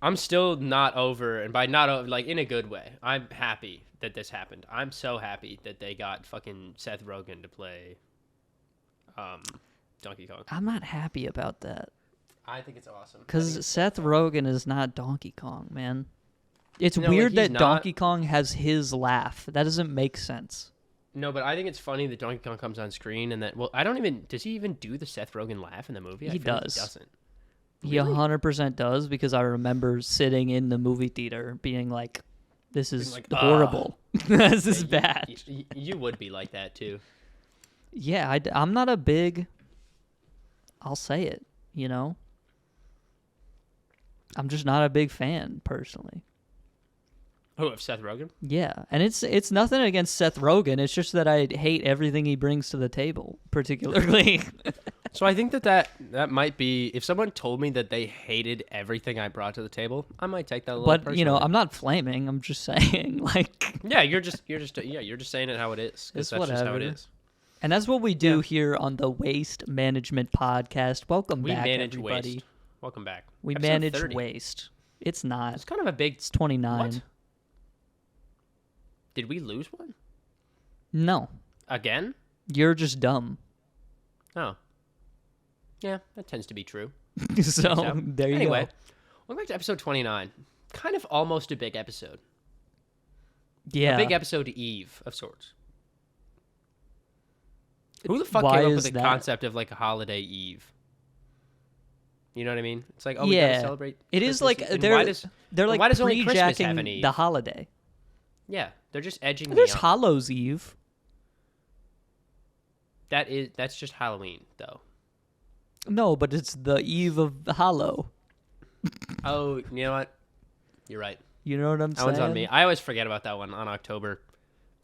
I'm still not over, and by not over, like in a good way. I'm happy that this happened. I'm so happy that they got fucking Seth Rogen to play Donkey Kong. I'm not happy about that. I think it's awesome. Because Seth Rogen is not Donkey Kong, man. It's No, weird he's that not. Donkey Kong has his laugh. That doesn't make sense. No, but I think it's funny that Donkey Kong comes on screen and that, well, I don't even, does he even do the Seth Rogen laugh in the movie? He feel like does. He doesn't. He Really? 100% does, because I remember sitting in the movie theater being like, this is like, horrible. This is bad. You would be like that too. Yeah, I'm not a big, I'll say it, you know? I'm just not a big fan, personally. Who, of Seth Rogen? Yeah, and it's nothing against Seth Rogen. It's just that I hate everything he brings to the table, particularly. So I think that might be, if someone told me that they hated everything I brought to the table, I might take that a little But personally. you know, I'm not flaming. I'm just saying, like, Yeah, you're just saying it how it is. 'Cause it's that's just how it whatever. is. And that's what we do here on the Waste Management Podcast. Welcome We back, manage everybody. waste. Welcome back. We Episode manage 30. waste. It's not. It's kind of a big. It's 29. What? Did we lose one No, again? you're just dumb. Oh. Yeah, that tends to be true. So there you Anyway, go. welcome back to episode 29. Kind of almost a big episode. Yeah. A big episode Eve of sorts. Who the fuck Why came up is with the that? concept of like a holiday Eve? You know what I mean? It's like, oh, we Yeah. gotta celebrate. It is Christmas like Eve. And they're like why does only Christmas have an pre-jacking Eve? the holiday. Yeah, they're just edging me There's on. Hallows Eve. That's just Halloween though. No, but it's the eve of Hallow. Oh, you know what? You're right. You know what I'm That saying? one's on me. I always forget about that one on October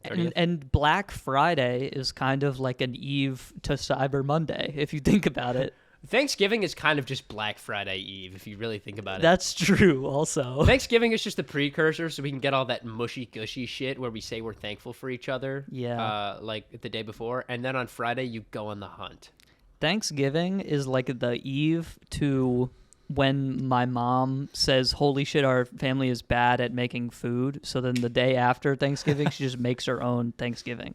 30th. And Black Friday is kind of like an eve to Cyber Monday, if you think about it. Thanksgiving is kind of just Black Friday Eve, if you really think about it. That's true, also. Thanksgiving is just the precursor, so we can get all that mushy gushy shit where we say we're thankful for each other. Yeah. Like the day before, and then on Friday you go on the hunt. Thanksgiving is like the eve to when my mom says, holy shit, our family is bad at making food. So then the day after Thanksgiving, she just makes her own Thanksgiving.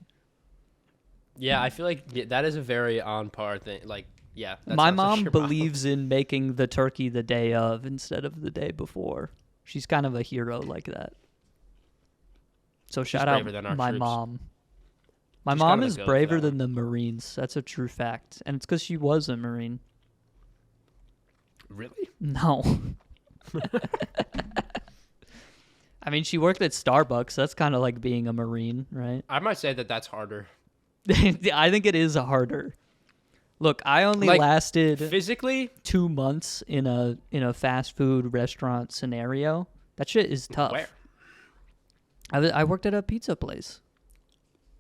Yeah, I feel like that is a very on par thing. Like, yeah. That My sounds like mom your believes in making the turkey the day of instead of the day before. She's kind of a hero like that. So shout out braver than our my troops. mom. My She's mom kind of is a goat for braver that than the Marines. That's a true fact. And it's because she was a Marine. Really? No. I mean, she worked at Starbucks. That's kind of like being a Marine, right? I might say that that's harder. I think it is harder. Look, I only Like, lasted Physically, 2 months in a fast food restaurant scenario. That shit is tough. where? I worked at a pizza place.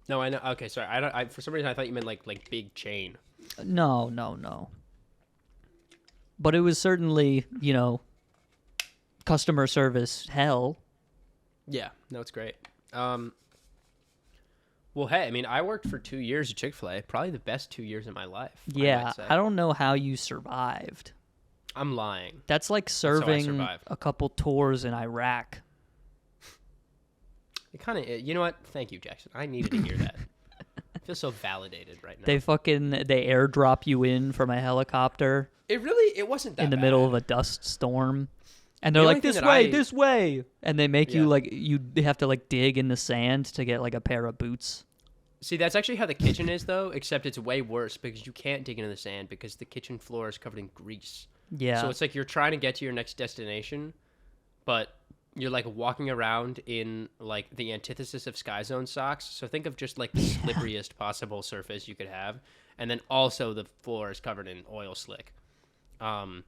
No, I know. Okay, sorry. I for some reason I thought you meant like big chain. No. But it was certainly, customer service hell. Yeah, no, it's great. Well, hey, I mean, I worked for 2 years at Chick-fil-A. Probably the best 2 years of my life. Yeah, say. I don't know how you survived. I'm lying. That's like how I serving survived. a couple tours in Iraq. It kind of, you know what? Thank you, Jackson. I needed to hear that. I feel so validated right now. They airdrop you in from a helicopter It wasn't that in the bad. middle of a dust storm. And The they're only like, thing this that way, I- this way. And they make you Yeah. like, you have to like dig in the sand to get like a pair of boots. See, that's actually how the kitchen is, though, except it's way worse because you can't dig into the sand because the kitchen floor is covered in grease. Yeah. So it's like you're trying to get to your next destination, but you're like walking around in like the antithesis of Sky Zone socks. So think of just like the slipperiest possible surface you could have, and then also the floor is covered in oil slick. And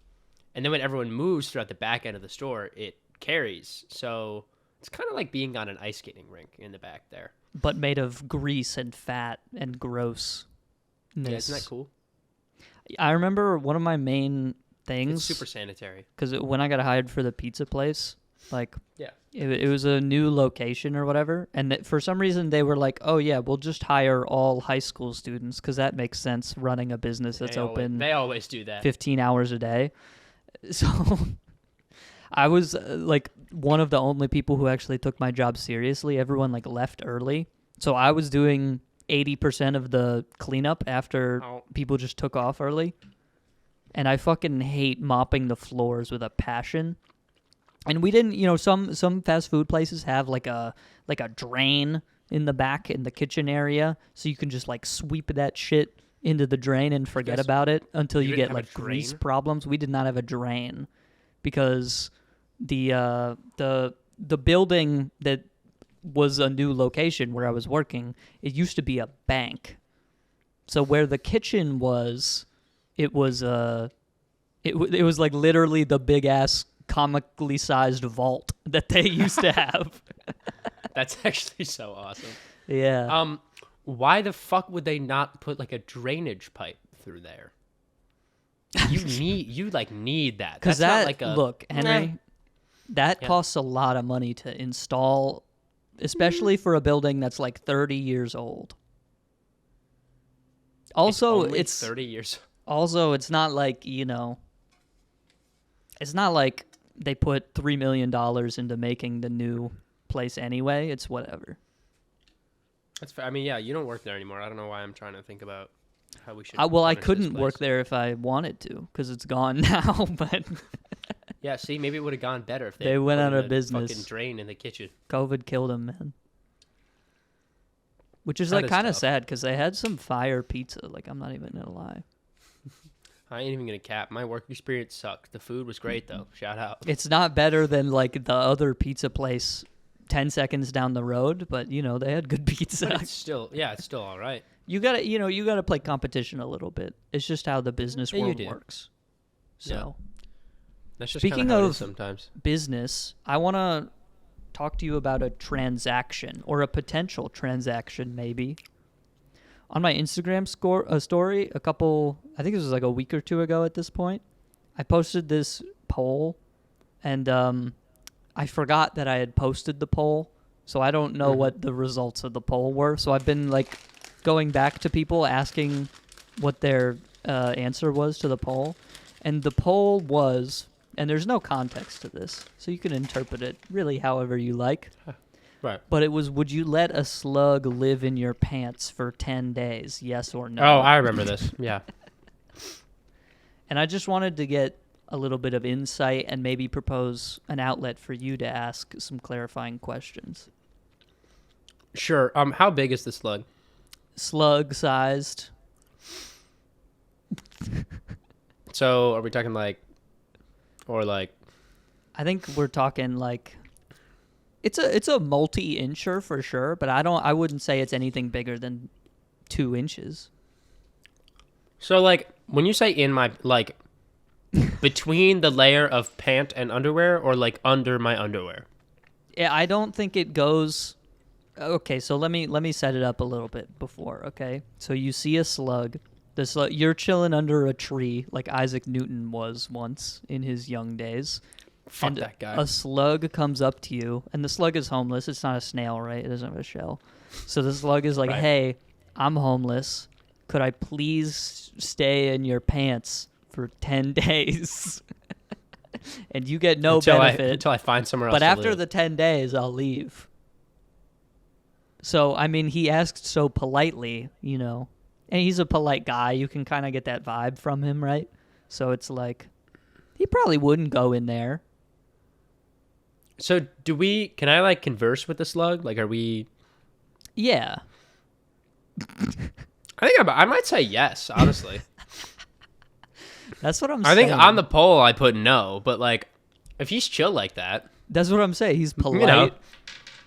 then when everyone moves throughout the back end of the store, it carries. So it's kind of like being on an ice skating rink in the back there. But made of grease and fat and gross. Yeah, isn't that cool? I remember one of my main It's things, super sanitary. because when I got hired for the pizza place, like, Yeah. it was a new location or whatever, and for some reason they were like, oh yeah, we'll just hire all high school students, because that makes sense running a business that's open They always do that. 15 hours a day. So I was like one of the only people who actually took my job seriously. Everyone like left early. So I was doing 80% of the cleanup after people just took off early. And I fucking hate mopping the floors with a passion. And we didn't, some fast food places have like a drain in the back in the kitchen area, so you can just like sweep that shit into the drain and forget about it until you get like grease problems. We did not have a drain because the building that was a new location where I was working, it used to be a bank. So where the kitchen was, it was like literally the big ass comically sized vault that they used to have. That's actually so awesome. Yeah. Why the fuck would they not put like a drainage pipe through there? You need that. Because that, not like a look, Henry, that costs a lot of money to install, especially for a building that's like 30 years old. Also, it's 30 years. Also, it's not like, it's not like they put $3 million into making the new place anyway. It's whatever. That's fair. I mean, yeah, you don't work there anymore. I don't know why I'm trying to think about how we should. I couldn't work there if I wanted to because it's gone now. But yeah, see, maybe it would have gone better if they went out of business. Fucking drain in the kitchen. COVID killed them, man. Which is like kind of sad because they had some fire pizza. Like, I'm not even gonna lie. I ain't even gonna cap. My work experience sucked. The food was great though. Shout out. It's not better than like the other pizza place 10 seconds down the road, but they had good pizza. But it's still all right. You gotta play competition a little bit. It's just how the business world works. So, yeah. That's just speaking how of it is sometimes business, I want to talk to you about a transaction or a potential transaction, maybe. On my Instagram story, I think it was like a week or two ago at this point, I posted this poll, and I forgot that I had posted the poll, so I don't know what the results of the poll were. So I've been like going back to people asking what their answer was to the poll, and the poll was, and there's no context to this, so you can interpret it really however you like. Right. But it was, would you let a slug live in your pants for 10 days, yes or no? Oh, I remember this. Yeah. And I just wanted to get a little bit of insight and maybe propose an outlet for you to ask some clarifying questions. Sure. How big is the slug? Slug-sized. So, are we talking I think we're talking like... It's a multi-incher for sure, but I wouldn't say it's anything bigger than 2 inches. So when you say in my between the layer of pant and underwear or under my underwear? Yeah, I don't think it goes. Okay, so let me set it up a little bit before, okay? So you see a slug. You're chilling under a tree like Isaac Newton was once in his young days. Fuck that guy. A slug comes up to you, and the slug is homeless. It's not a snail, right? It doesn't have a shell. So the slug is like, hey, I'm homeless. Could I please stay in your pants for 10 days? And you get no benefit. Until I find somewhere else But to after live. the 10 days, I'll leave. So, I mean, he asked so politely, and he's a polite guy. You can kind of get that vibe from him, right? So it's like, he probably wouldn't go in there. So can I converse with the slug? Are we? Yeah. I think I might say yes, honestly. That's what I'm saying. I think on the poll I put no, but if he's chill like that. That's what I'm saying. He's polite.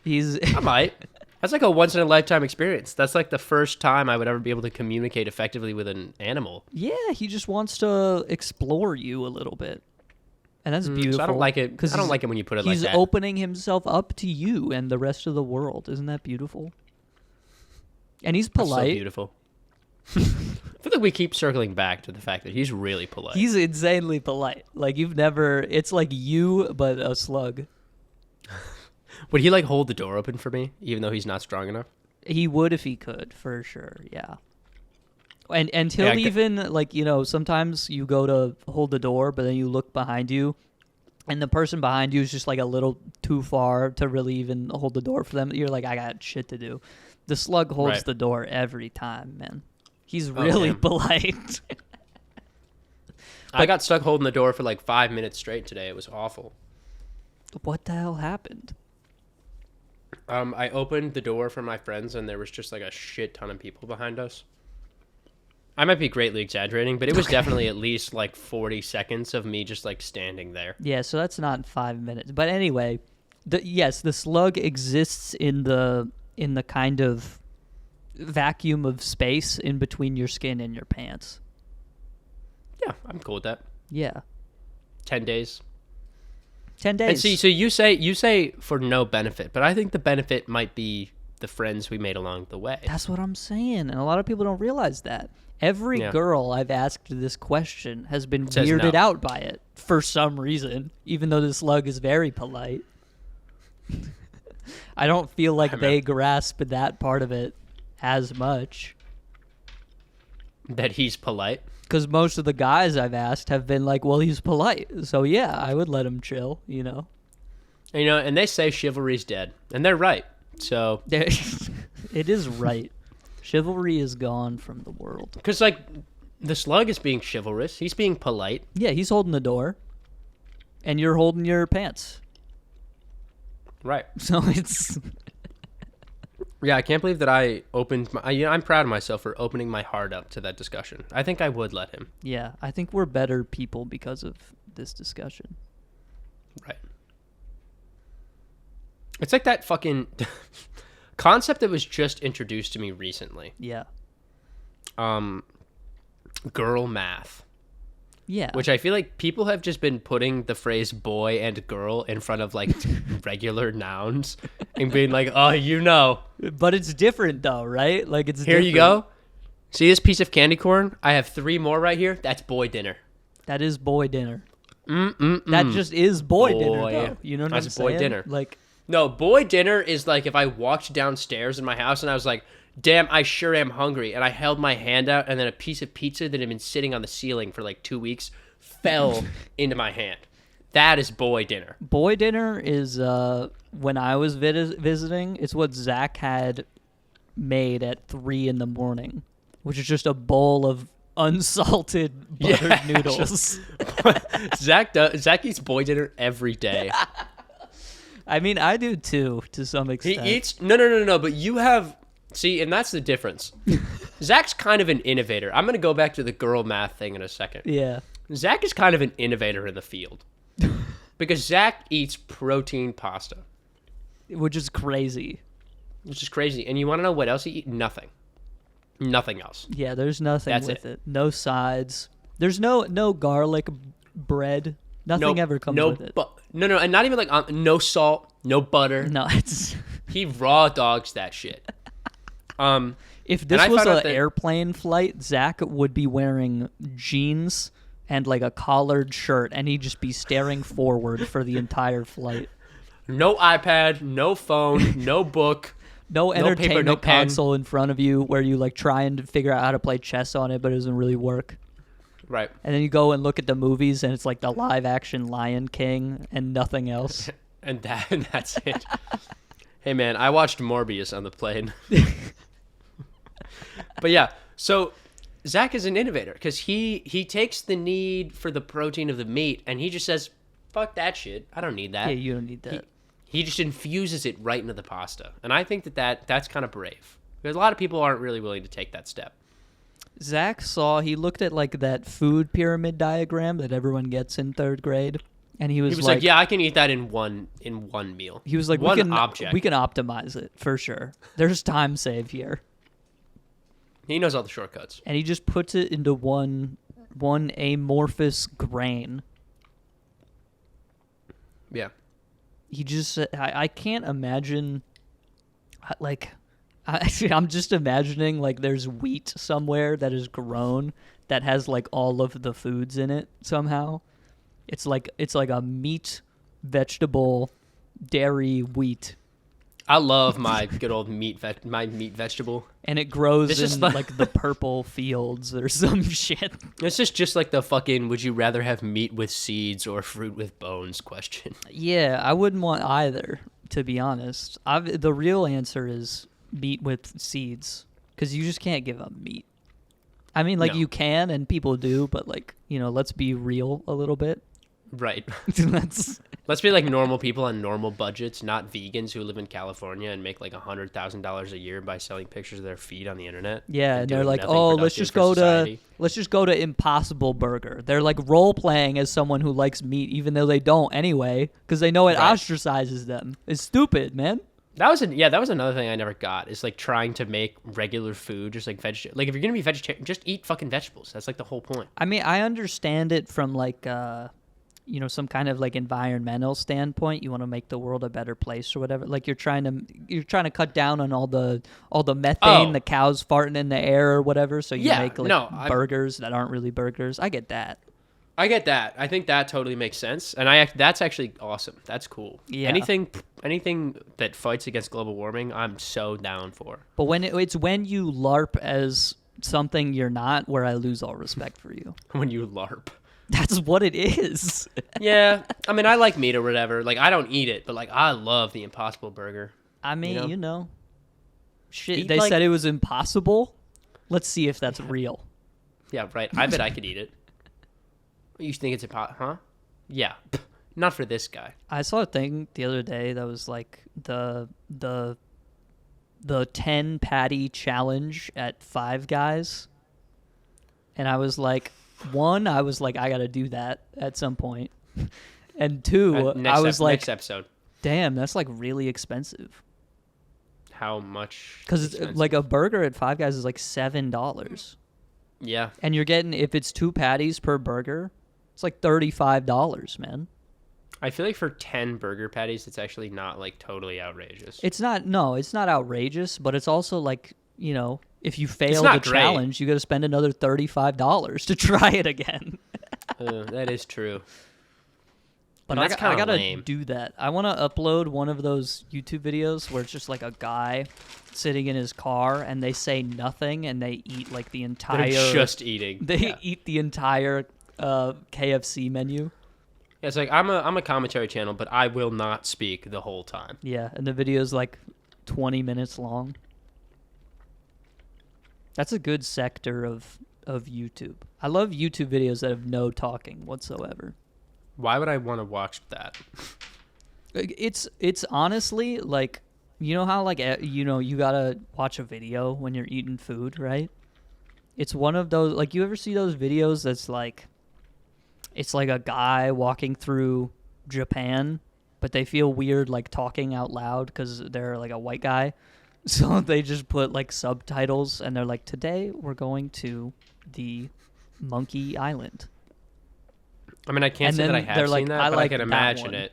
I might. That's a once in a lifetime experience. That's the first time I would ever be able to communicate effectively with an animal. Yeah, he just wants to explore you a little bit. And that's beautiful. So I don't like it. I don't like it when you put it like that. He's opening himself up to you and the rest of the world. Isn't that beautiful? And he's polite. That's so beautiful. I feel like we keep circling back to the fact that he's really polite. He's insanely polite. You've never... It's like you, but a slug. Would he hold the door open for me, even though he's not strong enough? He would if he could, for sure, yeah. And he'll even, sometimes you go to hold the door, but then you look behind you, and the person behind you is just like a little too far to really even hold the door for them, you're like, I got shit to do. The slug holds Right. the door every time, man. He's really damn. polite. I got stuck holding the door for like 5 minutes straight today. It was awful. What the hell happened? I opened the door for my friends, and there was just like a shit ton of people behind us. I might be greatly exaggerating, but it was definitely at least like 40 seconds of me just like standing there. Yeah, so that's not 5 minutes. But anyway, the slug exists in the kind of vacuum of space in between your skin and your pants. Yeah, I'm cool with that. Yeah. 10 days. 10 days. And see, so you say for no benefit, but I think the benefit might be the friends we made along the way. That's what I'm saying, and a lot of people don't realize that. Every girl I've asked this question has been weirded out by it for some reason, even though the slug is very polite. I don't feel like they grasp that part of it as much. That he's polite? Because most of the guys I've asked have been like, well, he's polite, so yeah, I would let him chill, you know? And they say chivalry's dead, and they're right, so... It is right. Chivalry is gone from the world. Because, like, the slug is being chivalrous. He's being polite. Yeah, he's holding the door, and you're holding your pants. Right. So it's... Yeah, I can't believe that I opened I'm proud of myself for opening my heart up to that discussion. I think I would let him. Yeah, I think we're better people because of this discussion. Right. It's like that fucking concept that was just introduced to me recently. Yeah. Girl math. Yeah. Which I feel like people have just been putting the phrase boy and girl in front of like regular nouns and being like, oh, you know. But it's different though, right? Like it's Here different. you go. See this piece of candy corn? I have 3 more right here. That's boy dinner. That is boy dinner. That just is boy dinner though. You know what I'm That's saying? boy dinner. Like, no, boy dinner is like if I walked downstairs in my house and I was like, damn, I sure am hungry. And I held my hand out and then a piece of pizza that had been sitting on the ceiling for like 2 weeks fell into my hand. That is boy dinner. boy dinner is when I was visiting, it's what Zach had made at 3 a.m, which is just a bowl of unsalted buttered noodles. Zach eats boy dinner every day. I mean, I do too, to some extent. He eats no, but you have see, and that's the difference. Zach's kind of an innovator. I'm gonna go back to the girl math thing in a second. Yeah. Zach is kind of an innovator in the field. Because Zach eats protein pasta. Which is crazy. Which is crazy. And you want to know what else he eats? Nothing. Nothing else. Yeah, there's nothing That's with it. No sides. There's no garlic bread. Nothing ever comes with it. No, and not even like no salt, no butter. No, it's... He raw dogs that shit. If this was an an airplane flight, Zach would be wearing jeans and like a collared shirt, and he'd just be staring forward for the entire flight. No iPad, no phone, no book. No entertainment paper, no pen. console in front of you where you like try and figure out how to play chess on it, but it doesn't really work. Right. And then you go and look at the movies, and it's like the live-action Lion King and nothing else. And that's it. Hey, man, I watched Morbius on the plane. But yeah, so Zach is an innovator because he takes the need for the protein of the meat, and he just says, fuck that shit. I don't need that. Yeah, you don't need that. He just infuses it right into the pasta. And I think that's kind of brave. Because a lot of people aren't really willing to take that step. Zach he looked at like that food pyramid diagram that everyone gets in 3rd grade, and he was like, yeah, I can eat that in one meal. He was like, one we can optimize it for sure. There's time save here. He knows all the shortcuts. And he just puts it into one amorphous grain. Yeah. He just, I can't imagine, like, I'm just imagining like there's wheat somewhere that is grown that has like all of the foods in it somehow. It's like a meat, vegetable, dairy, wheat. I love my good old my meat vegetable. And it grows This is in like- like the purple fields or some shit. It's just like the fucking would you rather have meat with seeds or fruit with bones question. Yeah, I wouldn't want either, to be honest. The real answer is meat with seeds, because you just can't give up meat. I mean, like, No. you can, and people do, but, like, let's be real a little bit. Right. That's Let's be like normal people on normal budgets, not vegans who live in California and make like $100,000 a year by selling pictures of their feet on the internet. Yeah, and they're doing like, nothing oh, let's productive just for go society. to Impossible Burger. They're like role playing as someone who likes meat, even though they don't anyway, because they know it Right. ostracizes them. It's stupid, man. That was another thing I never got. Is like trying to make regular food just like vegetarian. Like if you're gonna be vegetarian, just eat fucking vegetables. That's like the whole point. I mean, I understand it from like some kind of like environmental standpoint. You want to make the world a better place or whatever. Like you're trying to cut down on all the methane the cows farting in the air or whatever. So you make like burgers that aren't really burgers. I get that. I get that. I think that totally makes sense, and that's actually awesome. That's cool. Yeah. Anything that fights against global warming, I'm so down for. But it's when you LARP as something you're not, where I lose all respect for you. When you LARP. That's what it is. Yeah, I mean, I like meat or whatever. Like, I don't eat it, but like, I love the Impossible Burger. I mean, shit. Eat, They like- said it was impossible. Let's see if that's real. Yeah, right. I bet I could eat it. You think it's impossible? Huh? Yeah, not for this guy. I saw a thing the other day that was like the 10 patty challenge at Five Guys, and I was like, I gotta do that at some point, and two, Next episode. damn, that's like really expensive, How much? because it's expensive? like a burger at Five Guys is like $7, Yeah. and you're getting, if it's 2 patties per burger, it's like $35, man. I feel like for 10 burger patties, it's actually not like totally outrageous. It's not outrageous, but it's also like, if you fail the not great. challenge, you got to spend another $35 to try it again. That is true. But And that's I kinda gotta lame. do that. I want to upload one of those YouTube videos where it's just like a guy sitting in his car and they say nothing and they eat like the entire. They're just eating. They eat the entire KFC menu. Yeah, it's like I'm a commentary channel, but I will not speak the whole time. Yeah, and the video's like 20 minutes long. That's a good sector of YouTube. I love YouTube videos that have no talking whatsoever. Why would I want to watch that? It's honestly like, you know how like you gotta watch a video when you're eating food, right? It's one of those, like, you ever see those videos that's like, it's like a guy walking through Japan, but they feel weird like talking out loud because they're like a white guy. So they just put like subtitles and they're like, today we're going to the Monkey Island. I mean, I can't And say that then I have they're seen like, that, I but like I can that imagine one. it.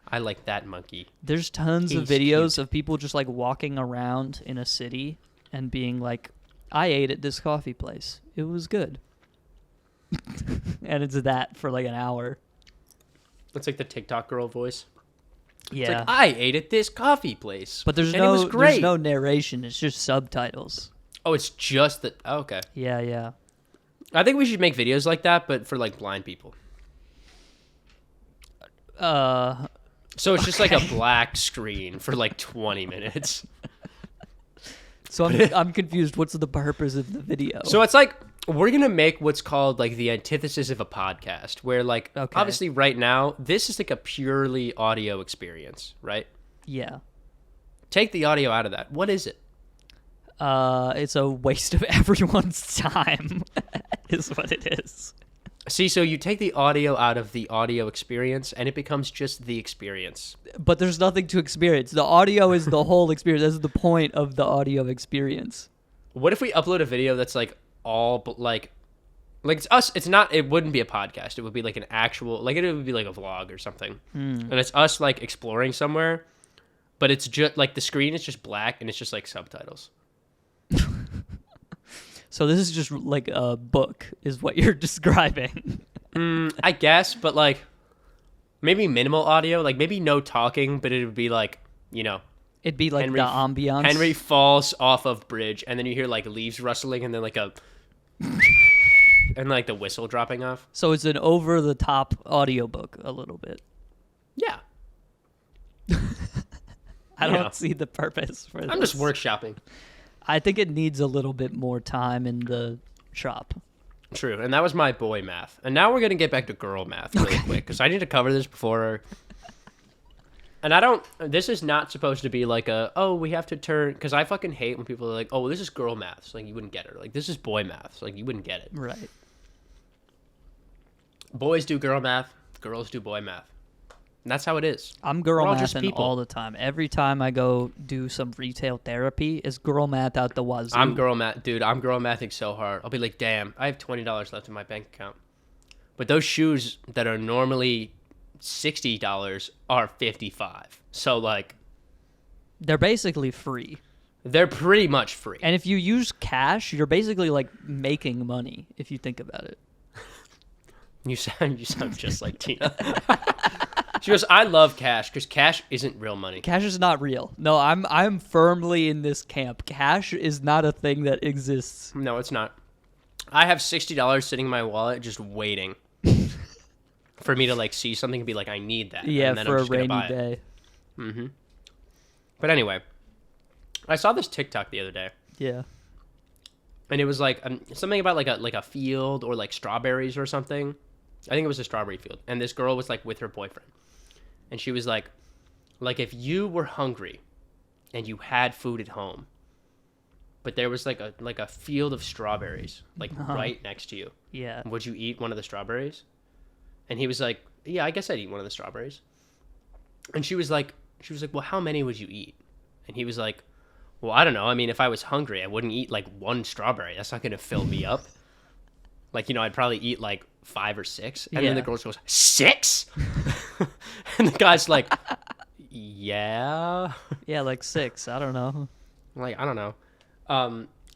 I like that monkey. There's tons of He's videos cute. of people just like walking around in a city and being like, I ate at this coffee place. It was good. And it's that for like an hour. That's like the TikTok girl voice. Yeah. It's like, I ate at this coffee place. But and it was great. there's no narration. It's just subtitles. Oh, it's just that. Oh, okay. Yeah, yeah. I think we should make videos like that, but for like blind people. So it's just like a black screen for like 20 minutes. So I'm confused. What's the purpose of the video? So it's like we're going to make what's called like the antithesis of a podcast, where like Okay. obviously right now this is like a purely audio experience, right? Yeah. Take the audio out of that. What is it? It's a waste of everyone's time, is what it is. See, so you take the audio out of the audio experience and it becomes just the experience. But there's nothing to experience. The audio is the whole experience. That's the point of the audio experience. What if we upload a video that's like all like it's us? It's not. It wouldn't be a podcast. It would be like an actual, like it would be like a vlog or something. And it's us like exploring somewhere, but it's just like the screen is just black and it's just like subtitles. So this is just like a book, is what you're describing. I guess, but like maybe minimal audio, like maybe no talking, but it would be like, It'd be like the ambiance. Henry falls off of bridge, and then you hear like leaves rustling, and then like and like the whistle dropping off. So it's an over-the-top audiobook a little bit. Yeah. I don't see the purpose for this. I'm just workshopping. I think it needs a little bit more time in the shop. True, and that was my boy math. And now we're going to get back to girl math really quick, because I need to cover this before... And this is not supposed to be like we have to turn... Because I fucking hate when people are like, oh, well, this is girl math. So, like, you wouldn't get it. Like, this is boy math. So, like, you wouldn't get it. Right. Boys do girl math. Girls do boy math. And that's how it is. I'm girl mathing all the time. Every time I go do some retail therapy, is girl math out the wazoo. I'm girl mathing so hard. I'll be like, damn, I have $20 left in my bank account. But those shoes that are normally $60 are $55. So, like... They're basically free. They're pretty much free. And if you use cash, you're basically, like, making money, if you think about it. You sound just like Tina. She goes, I love cash because cash isn't real money. Cash is not real. No, I'm firmly in this camp. Cash is not a thing that exists. No, it's not. I have $60 sitting in my wallet just waiting for me to like see something and be like, I need that. Yeah, and then for I'm just a rainy buy day. Mm-hmm. But anyway, I saw this TikTok the other day. Yeah. And it was like something about like a field or like strawberries or something. I think it was a strawberry field. And this girl was like with her boyfriend. And she was like if you were hungry and you had food at home, but there was like a field of strawberries like right next to you. Yeah. Would you eat one of the strawberries? And he was like, yeah, I guess I'd eat one of the strawberries. And she was like, well, how many would you eat? And he was like, well, I don't know. I mean, if I was hungry, I wouldn't eat like one strawberry. That's not going to fill me up. Like, I'd probably eat like 5 or 6. And then the girl goes, 6? And the guy's like, yeah. Yeah, like 6. I don't know. Like, I don't know.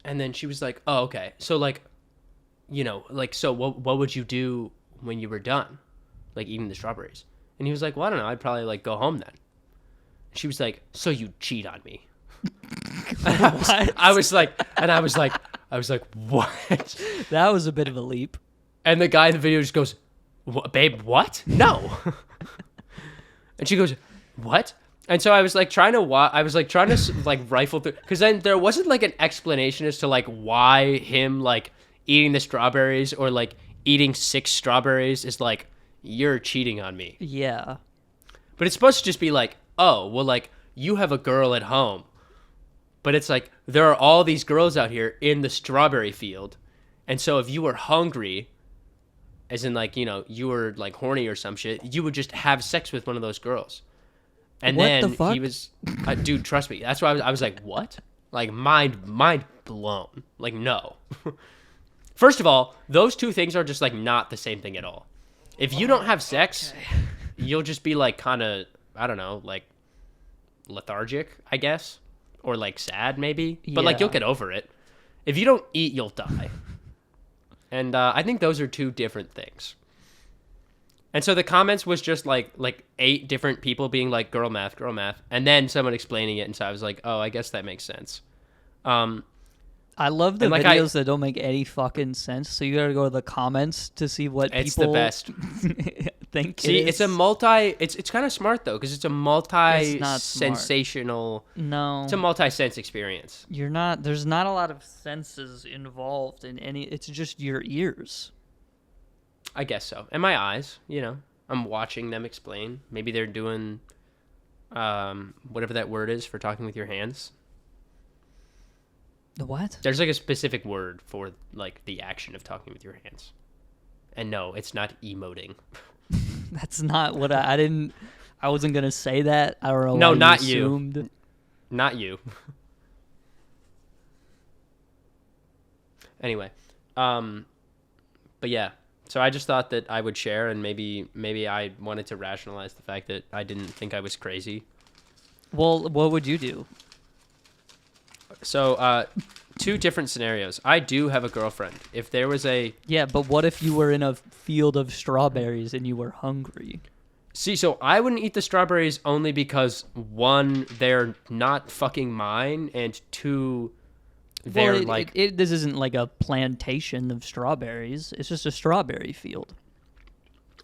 And then she was like, oh, okay. So like, so what would you do when you were done? Like eating the strawberries? And he was like, well, I don't know. I'd probably like go home then. She was like, so you'd cheat on me. I was like, what? That was a bit of a leap. And the guy in the video just goes, babe, what? No. And she goes, what? And so I was like trying to like rifle through, because then there wasn't like an explanation as to like why him like eating the strawberries or like eating 6 strawberries is like, you're cheating on me. Yeah. But it's supposed to just be like, oh, well, like you have a girl at home. But it's like, there are all these girls out here in the strawberry field. And so if you were hungry, as in like, you were like horny or some shit, you would just have sex with one of those girls. And what then the fuck? he was, dude, trust me. That's why I was like, what? Like mind blown. Like, no. First of all, those two things are just like not the same thing at all. If you don't have sex, you'll just be like kind of, I don't know, like lethargic, I guess. Or like sad maybe, but like you'll get over it. If you don't eat, you'll die. And I think those are two different things. And so the comments was just like 8 different people being like girl math, and then someone explaining it, and so I was like, oh, I guess that makes sense. I love the videos that don't make any fucking sense. So you gotta go to the comments to see what it's people the best. think. See, it's a multi. It's kind of smart though, because it's a multi-sensational. No, it's a multi-sense experience. You're not. There's not a lot of senses involved in any. It's just your ears. I guess so, and my eyes. I'm watching them explain. Maybe they're doing, whatever that word is for talking with your hands. The what? There's like a specific word for like the action of talking with your hands. And no, it's not emoting. That's not what I didn't. I wasn't gonna say that. I don't know. No, why not you. Assumed. Not you. Anyway, but yeah. So I just thought that I would share, and maybe I wanted to rationalize the fact that I didn't think I was crazy. Well, what would you do? So, 2 different scenarios. I do have a girlfriend. If there was a... Yeah, but what if you were in a field of strawberries and you were hungry? See, so I wouldn't eat the strawberries only because, one, they're not fucking mine, and two, they're this isn't like a plantation of strawberries. It's just a strawberry field.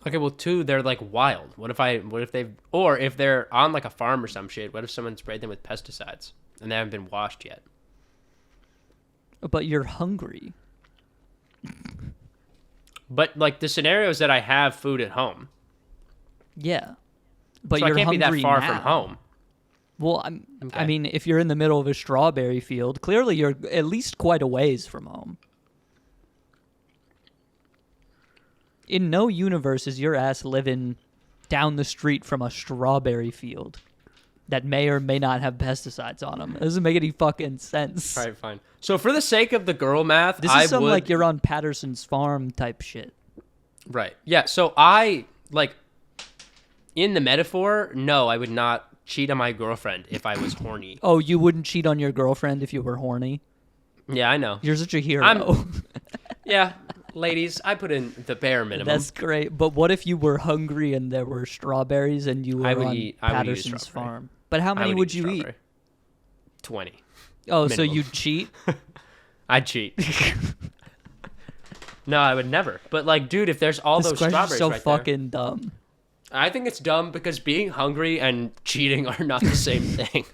Okay, well, two, they're like wild. What if they're on like a farm or some shit? What if someone sprayed them with pesticides and they haven't been washed yet? But you're hungry. But like the scenario is that I have food at home. Yeah, but so you're I can't hungry be that far now. from home. Well, I mean, if you're in the middle of a strawberry field, clearly you're at least quite a ways from home. In no universe is your ass living down the street from a strawberry field that may or may not have pesticides on them. It doesn't make any fucking sense. All right, fine. So for the sake of the girl math, this is some like you're on Patterson's farm type shit. Right. Yeah. So I like in the metaphor. No, I would not cheat on my girlfriend if I was horny. Oh, you wouldn't cheat on your girlfriend if you were horny? Yeah, I know. You're such a hero. Yeah, ladies, I put in the bare minimum. That's great. But what if you were hungry and there were strawberries and you were on Patterson's farm? But how many would you eat? 20. Oh, minimum. So you'd cheat? I'd cheat. No, I would never. But like, dude, if there's all those strawberries so right fucking dumb. I think it's dumb because being hungry and cheating are not the same thing.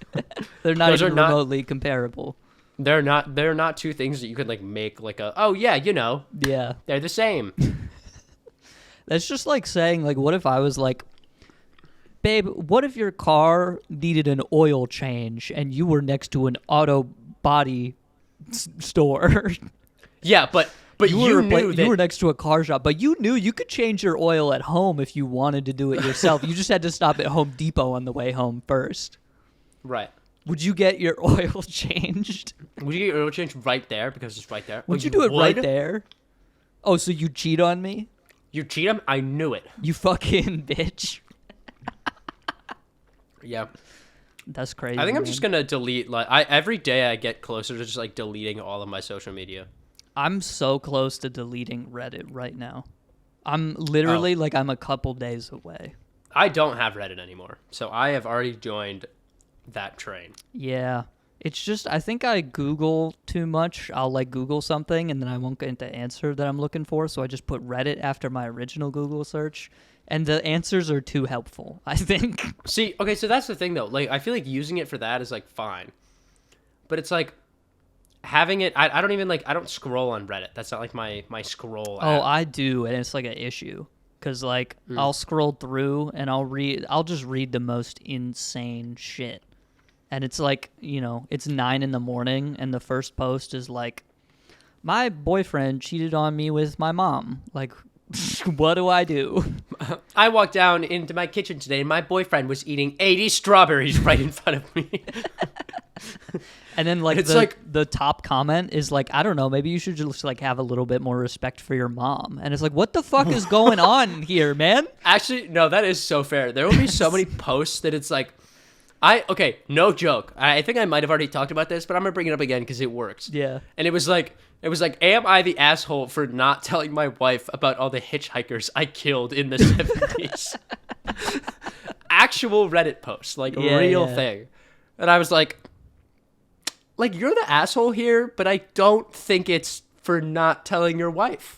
They're not even remotely comparable. They're not two things that you could like make like oh yeah, Yeah. They're the same. That's just like saying like, what if I was like, babe, what if your car needed an oil change and you were next to an auto body store? Yeah, but you knew that you were next to a car shop, but you knew you could change your oil at home if you wanted to do it yourself. You just had to stop at Home Depot on the way home first. Right. Would you get your oil changed? Would you get your oil changed right there because it's right there? Would you do it right there? Oh, so you cheat on me? You cheat him? I knew it. You fucking bitch. Yeah. That's crazy. I think I'm just gonna delete every day I get closer to just like deleting all of my social media. I'm so close to deleting Reddit right now. I'm literally I'm a couple days away. I don't have Reddit anymore, so I have already joined that train. Yeah. It's just, I think I Google too much. I'll like Google something and then I won't get the answer that I'm looking for. So I just put Reddit after my original Google search. And the answers are too helpful, I think. See, okay, so that's the thing though. Like, I feel like using it for that is like fine. But it's like having it, I don't even like, I don't scroll on Reddit. That's not like my scroll app. Oh, I do. And it's like an issue. Because like I'll scroll through and I'll just read the most insane shit. And it's like, it's 9 a.m. and the first post is like, my boyfriend cheated on me with my mom. Like, what do I do? I walked down into my kitchen today and my boyfriend was eating 80 strawberries right in front of me. And then like the top comment is like, I don't know, maybe you should just like have a little bit more respect for your mom. And it's like, what the fuck is going on here, man? Actually, no, that is so fair. There will be so many posts that it's like, okay, no joke. I think I might have already talked about this, but I'm gonna bring it up again because it works. Yeah. And it was like, am I the asshole for not telling my wife about all the hitchhikers I killed in the 70s? Actual Reddit post, like real thing. And I was like, you're the asshole here, but I don't think it's for not telling your wife.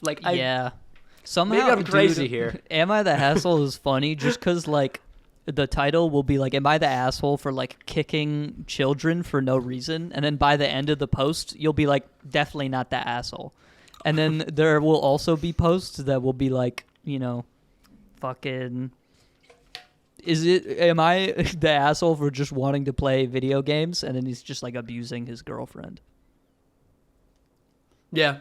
Somehow, maybe I'm crazy here. Am I the asshole is funny just because like the title will be like, am I the asshole for like kicking children for no reason? And then by the end of the post, you'll be like, definitely not the asshole. And then there will also be posts that will be like, fucking, am I the asshole for just wanting to play video games? And then he's just like abusing his girlfriend. Yeah.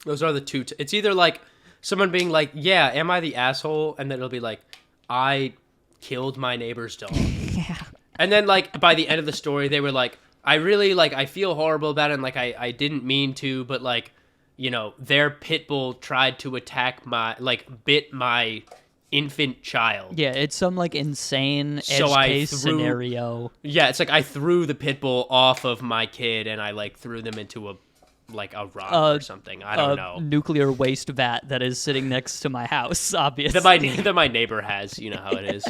Those are the two. It's either like someone being like, yeah, am I the asshole? And then it'll be like, I killed my neighbor's dog. Yeah. And then like by the end of the story they were like, I really like I feel horrible about it and like I didn't mean to, but like their pit bull tried to attack bit my infant child. Yeah, it's some like insane edge case scenario. Yeah, it's like I threw the pit bull off of my kid and I like threw them into a like a rock or something. I don't know. Nuclear waste vat that is sitting next to my house, obviously. That my neighbor has. You know how it is.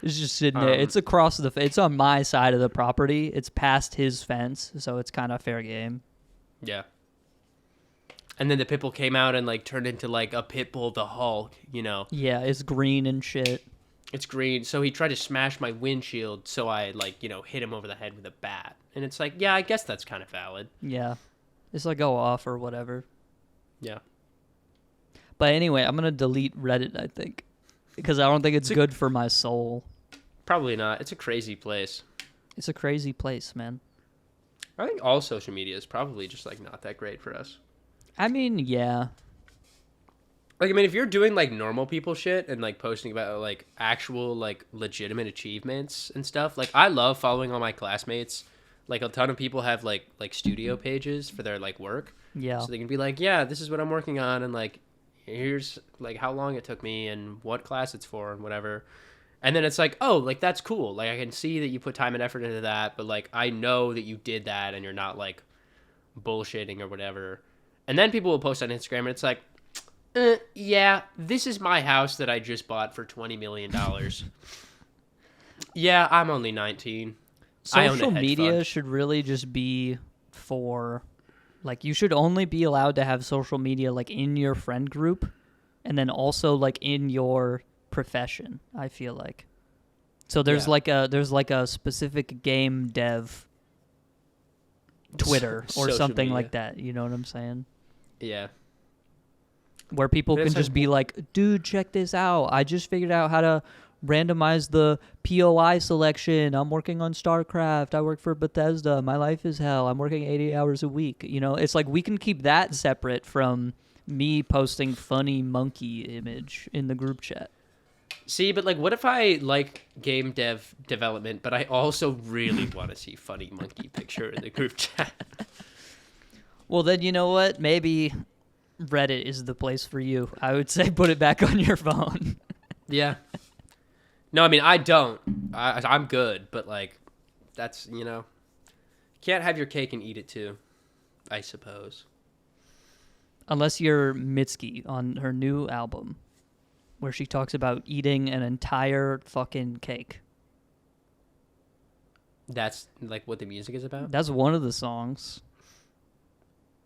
It's just sitting there. It's across it's on my side of the property. It's past his fence, so it's kind of fair game. Yeah. And then the pit bull came out and like turned into like a pit bull the Hulk, you know. Yeah, it's green and shit. It's green. So he tried to smash my windshield, so I like, you know, hit him over the head with a bat. And it's like, yeah, I guess that's kind of valid. Yeah. It's like go off or whatever. Yeah. But anyway, I'm going to delete Reddit, I think. Because I don't think it's good for my soul. Probably not. It's a crazy place. It's a crazy place, man. I think all social media is probably just like not that great for us. I mean, yeah. Like, I mean, if you're doing like normal people shit and like posting about like actual like legitimate achievements and stuff, like I love following all my classmates. Like a ton of people have like studio pages for their like work. Yeah. So they can be like, yeah, this is what I'm working on, and like here's like how long it took me and what class it's for and whatever. And then it's like, oh, like that's cool. Like I can see that you put time and effort into that, but like I know that you did that and you're not like bullshitting or whatever. And then people will post on Instagram and it's like, yeah, this is my house that I just bought for $20 million. Yeah, I'm only 19. Social media should really just be for, like, you should only be allowed to have social media, like, in your friend group and then also, like, in your profession, I feel like. So there's, like a specific game dev Twitter or something like that. You know what I'm saying? Yeah. Where people can just be like, dude, check this out. I just figured out how to randomize the POI selection. I'm working on StarCraft. I work for Bethesda. My life is hell. I'm working 80 hours a week. You know, it's like we can keep that separate from me posting funny monkey image in the group chat. See, but like, what if I like game development, but I also really want to see funny monkey picture in the group chat? Well, then you know what? Maybe Reddit is the place for you. I would say put it back on your phone. Yeah. No, I mean, I don't. I'm good, but like, that's, you know, can't have your cake and eat it too, I suppose. Unless you're Mitski on her new album, where she talks about eating an entire fucking cake. That's like what the music is about? That's one of the songs.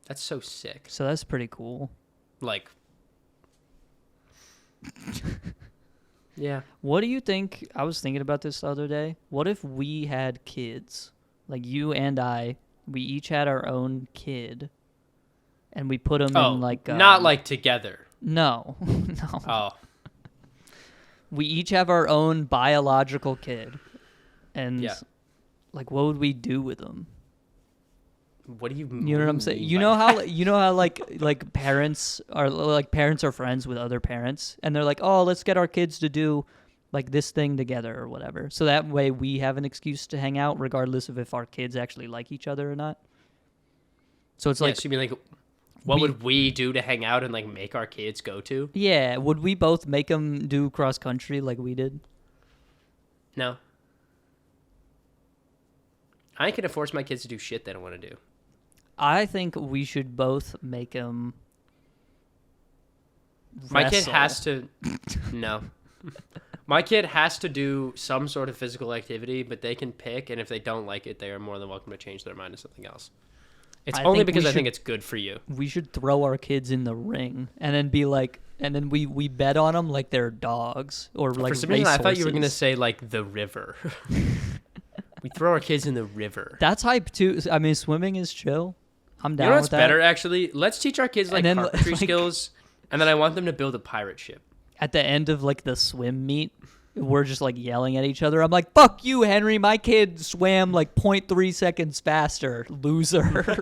That's so sick. So that's pretty cool. Like, yeah. What do you think? I was thinking about this the other day. What if we had kids? Like you and I, we each had our own kid. And we put them in like... not like together. No. No. Oh. We each have our own biological kid. And like, what would we do with them? What do you mean? You know what I'm saying? You know how like parents are friends with other parents and they're like, "Oh, let's get our kids to do like this thing together or whatever." So that way we have an excuse to hang out regardless of if our kids actually like each other or not. So it's like, so you mean like what would we do to hang out and like make our kids go to? Yeah, would we both make them do cross country like we did? No. I can force my kids to do shit they don't want to do. I think we should both make them wrestle. My kid has to... No. My kid has to do some sort of physical activity, but they can pick, and if they don't like it, they are more than welcome to change their mind to something else. It's only because I think it's good for you. We should throw our kids in the ring, and then be like... And then we bet on them like they're dogs, or like for some reason, I thought you were going to say, like, the river. We throw our kids in the river. That's hype, too. I mean, swimming is chill. I'm down with that. You know what's with that. Better, actually? Let's teach our kids, like, carpentry skills, and then I want them to build a pirate ship. At the end of, like, the swim meet, we're just, like, yelling at each other. I'm like, fuck you, Henry. My kid swam, like, 0.3 seconds faster. Loser.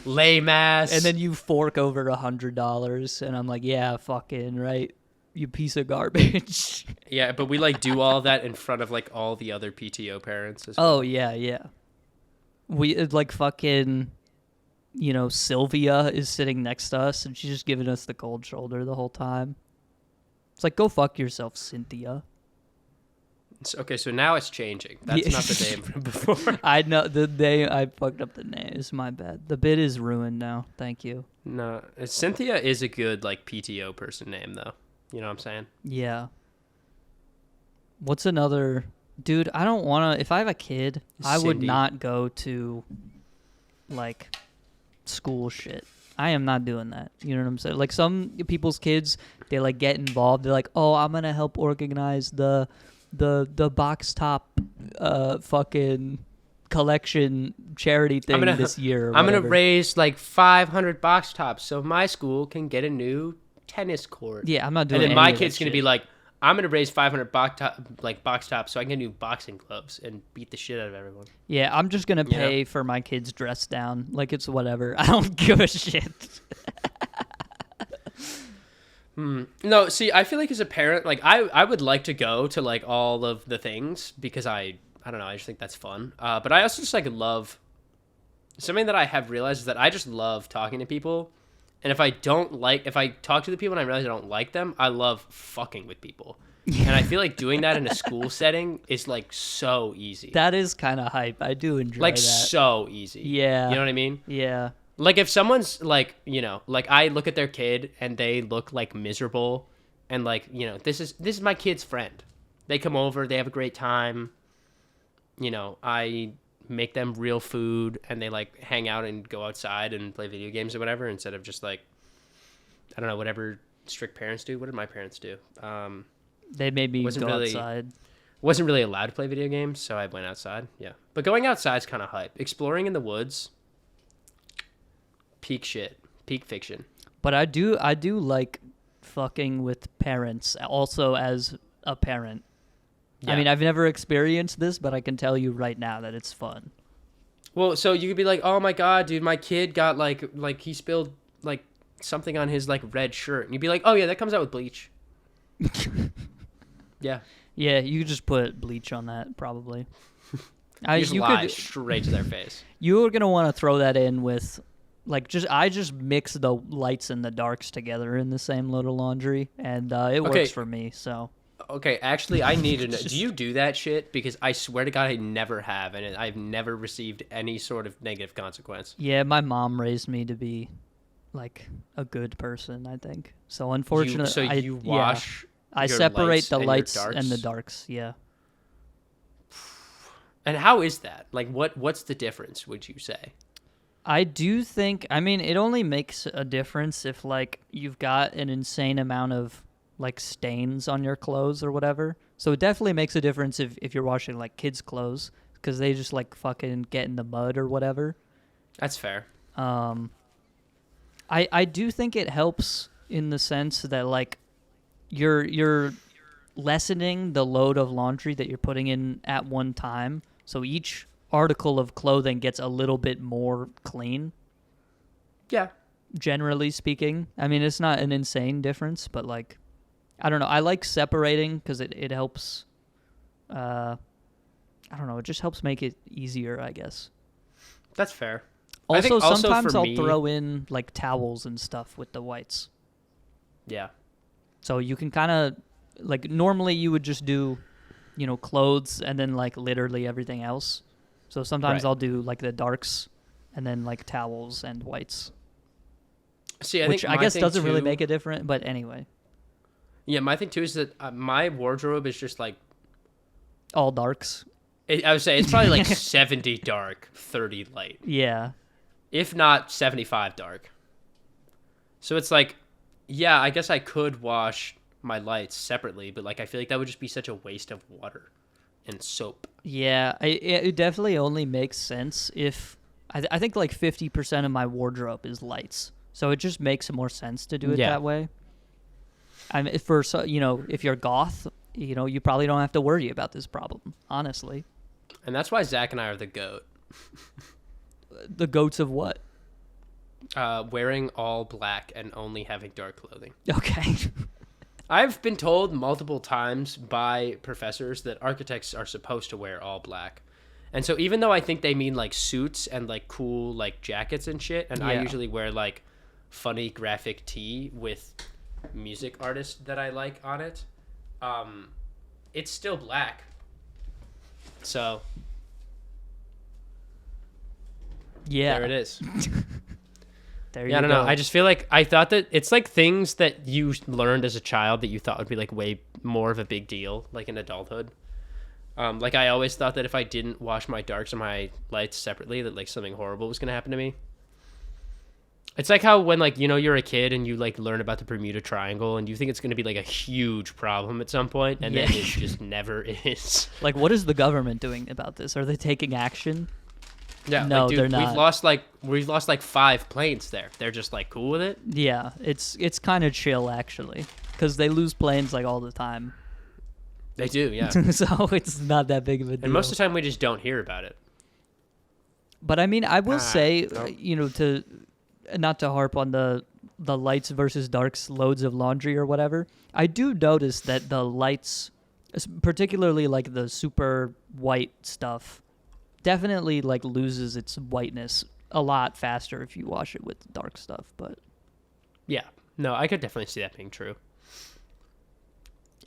Lame ass. And then you fork over $100, and I'm like, yeah, fucking right. You piece of garbage. Yeah, but we, like, do all that in front of, like, all the other PTO parents as well. Oh, yeah. We, like, fucking, you know, Sylvia is sitting next to us, and she's just giving us the cold shoulder the whole time. It's like, go fuck yourself, Cynthia. Okay, so now it's changing. That's not the name from before. I know the day I fucked up the name. It's my bad. The bit is ruined now. Thank you. No, Cynthia is a good like PTO person name though. You know what I'm saying? Yeah. What's another... Dude, I don't want to... If I have a kid, I would Cindy. not go to, like, school shit. I am not doing that. You know what I'm saying? Like, some people's kids, they, like, get involved. They're like, oh, I'm going to help organize the box top fucking collection charity thing this year. Or I'm going to whatever. raise, like, 500 box tops so my school can get a new tennis court. Yeah, I'm not doing And then any my of that kid's going to shit. be like, I'm going to raise 500 box tops so I can get new boxing gloves and beat the shit out of everyone. Yeah, I'm just going to pay for my kid's dress down. Like, it's whatever. I don't give a shit. No, see, I feel like as a parent, like, I would like to go to, like, all of the things because I don't know, I just think that's fun. But I also just, like, love... Something that I have realized is that I just love talking to people. And if I talk to the people and I realize I don't like them, I love fucking with people. And I feel like doing that in a school setting is like so easy. That is kind of hype. I do enjoy like that. so easy. Yeah. You know what I mean? Yeah. Like if someone's like, you know, like I look at their kid and they look like miserable and like, you know, this is my kid's friend. They come over, they have a great time. You know, I make them real food and they like hang out and go outside and play video games or whatever instead of just like, I don't know, whatever strict parents do. What did my parents do? They made me go outside. Wasn't really allowed to play video games, so I went outside. Yeah. But going outside is kind of hype. Exploring in the woods, peak shit, peak fiction. But I do like fucking with parents also as a parent. Yeah. I mean, I've never experienced this, but I can tell you right now that it's fun. Well, so you could be like, "Oh my god, dude, my kid got like he spilled like something on his like red shirt." And you'd be like, "Oh yeah, that comes out with bleach." Yeah. Yeah, you could just put bleach on that probably. You just lie straight to their face. You're going to want to throw that in with like I just mix the lights and the darks together in the same little laundry and it works for me, so Okay, actually, I need to know. Do you do that shit? Because I swear to God, I never have, and I've never received any sort of negative consequence. Yeah, my mom raised me to be, like, a good person, I think. So, unfortunately, you wash I your separate the lights darks? and the darks, yeah. And how is that? Like, what's the difference, would you say? I do think, I mean, it only makes a difference if, like, you've got an insane amount of like stains on your clothes or whatever. So it definitely makes a difference if you're washing like kids' clothes because they just like fucking get in the mud or whatever. That's fair. I do think it helps in the sense that like you're lessening the load of laundry that you're putting in at one time. So each article of clothing gets a little bit more clean. Yeah. Generally speaking. I mean, it's not an insane difference, but like I don't know. I like separating because it helps. I don't know. It just helps make it easier, I guess. That's fair. Also, also sometimes for I'll me, throw in like towels and stuff with the whites. Yeah. So you can kind of like normally you would just do, you know, clothes and then like literally everything else. So sometimes I'll do like the darks and then like towels and whites. See, which I guess doesn't really make a difference, but anyway. Yeah, my thing too is that my wardrobe is just like all darks. I would say it's probably like 70 dark, 30 light. Yeah. If not 75 dark. So it's like, yeah, I guess I could wash my lights separately, but like I feel like that would just be such a waste of water and soap. Yeah, it definitely only makes sense if I think like 50% of my wardrobe is lights. So it just makes more sense to do it that way. I mean, if you're goth, you know, you probably don't have to worry about this problem, honestly. And that's why Zach and I are the GOAT. The goats of what? Wearing all black and only having dark clothing. Okay. I've been told multiple times by professors that architects are supposed to wear all black. And so even though I think they mean like suits and like cool like jackets and shit, and I usually wear like funny graphic tee with music artists that I like on it, it's still black. So Yeah. there it is. There Yeah, I you don't go. know. I just feel like I thought that it's like things that you learned as a child that you thought would be like way more of a big deal, like in adulthood. Like I always thought that if I didn't wash my darks and my lights separately, that like something horrible was gonna happen to me. It's like how when like you're a kid and you like learn about the Bermuda Triangle and you think it's gonna be like a huge problem at some point, and then it just never is. Like, what is the government doing about this? Are they taking action? Yeah, No, like, dude, they're not. We've lost like 5 planes there. They're just like cool with it. Yeah, it's kind of chill actually, because they lose planes like all the time. They do, yeah. So it's not that big of a deal. And most of the time we just don't hear about it. But I mean, I will say, no. to not to harp on the lights versus darks loads of laundry or whatever, I do notice that the lights, particularly like the super white stuff, definitely like loses its whiteness a lot faster if you wash it with dark stuff. But Yeah, no, I could definitely see that being true.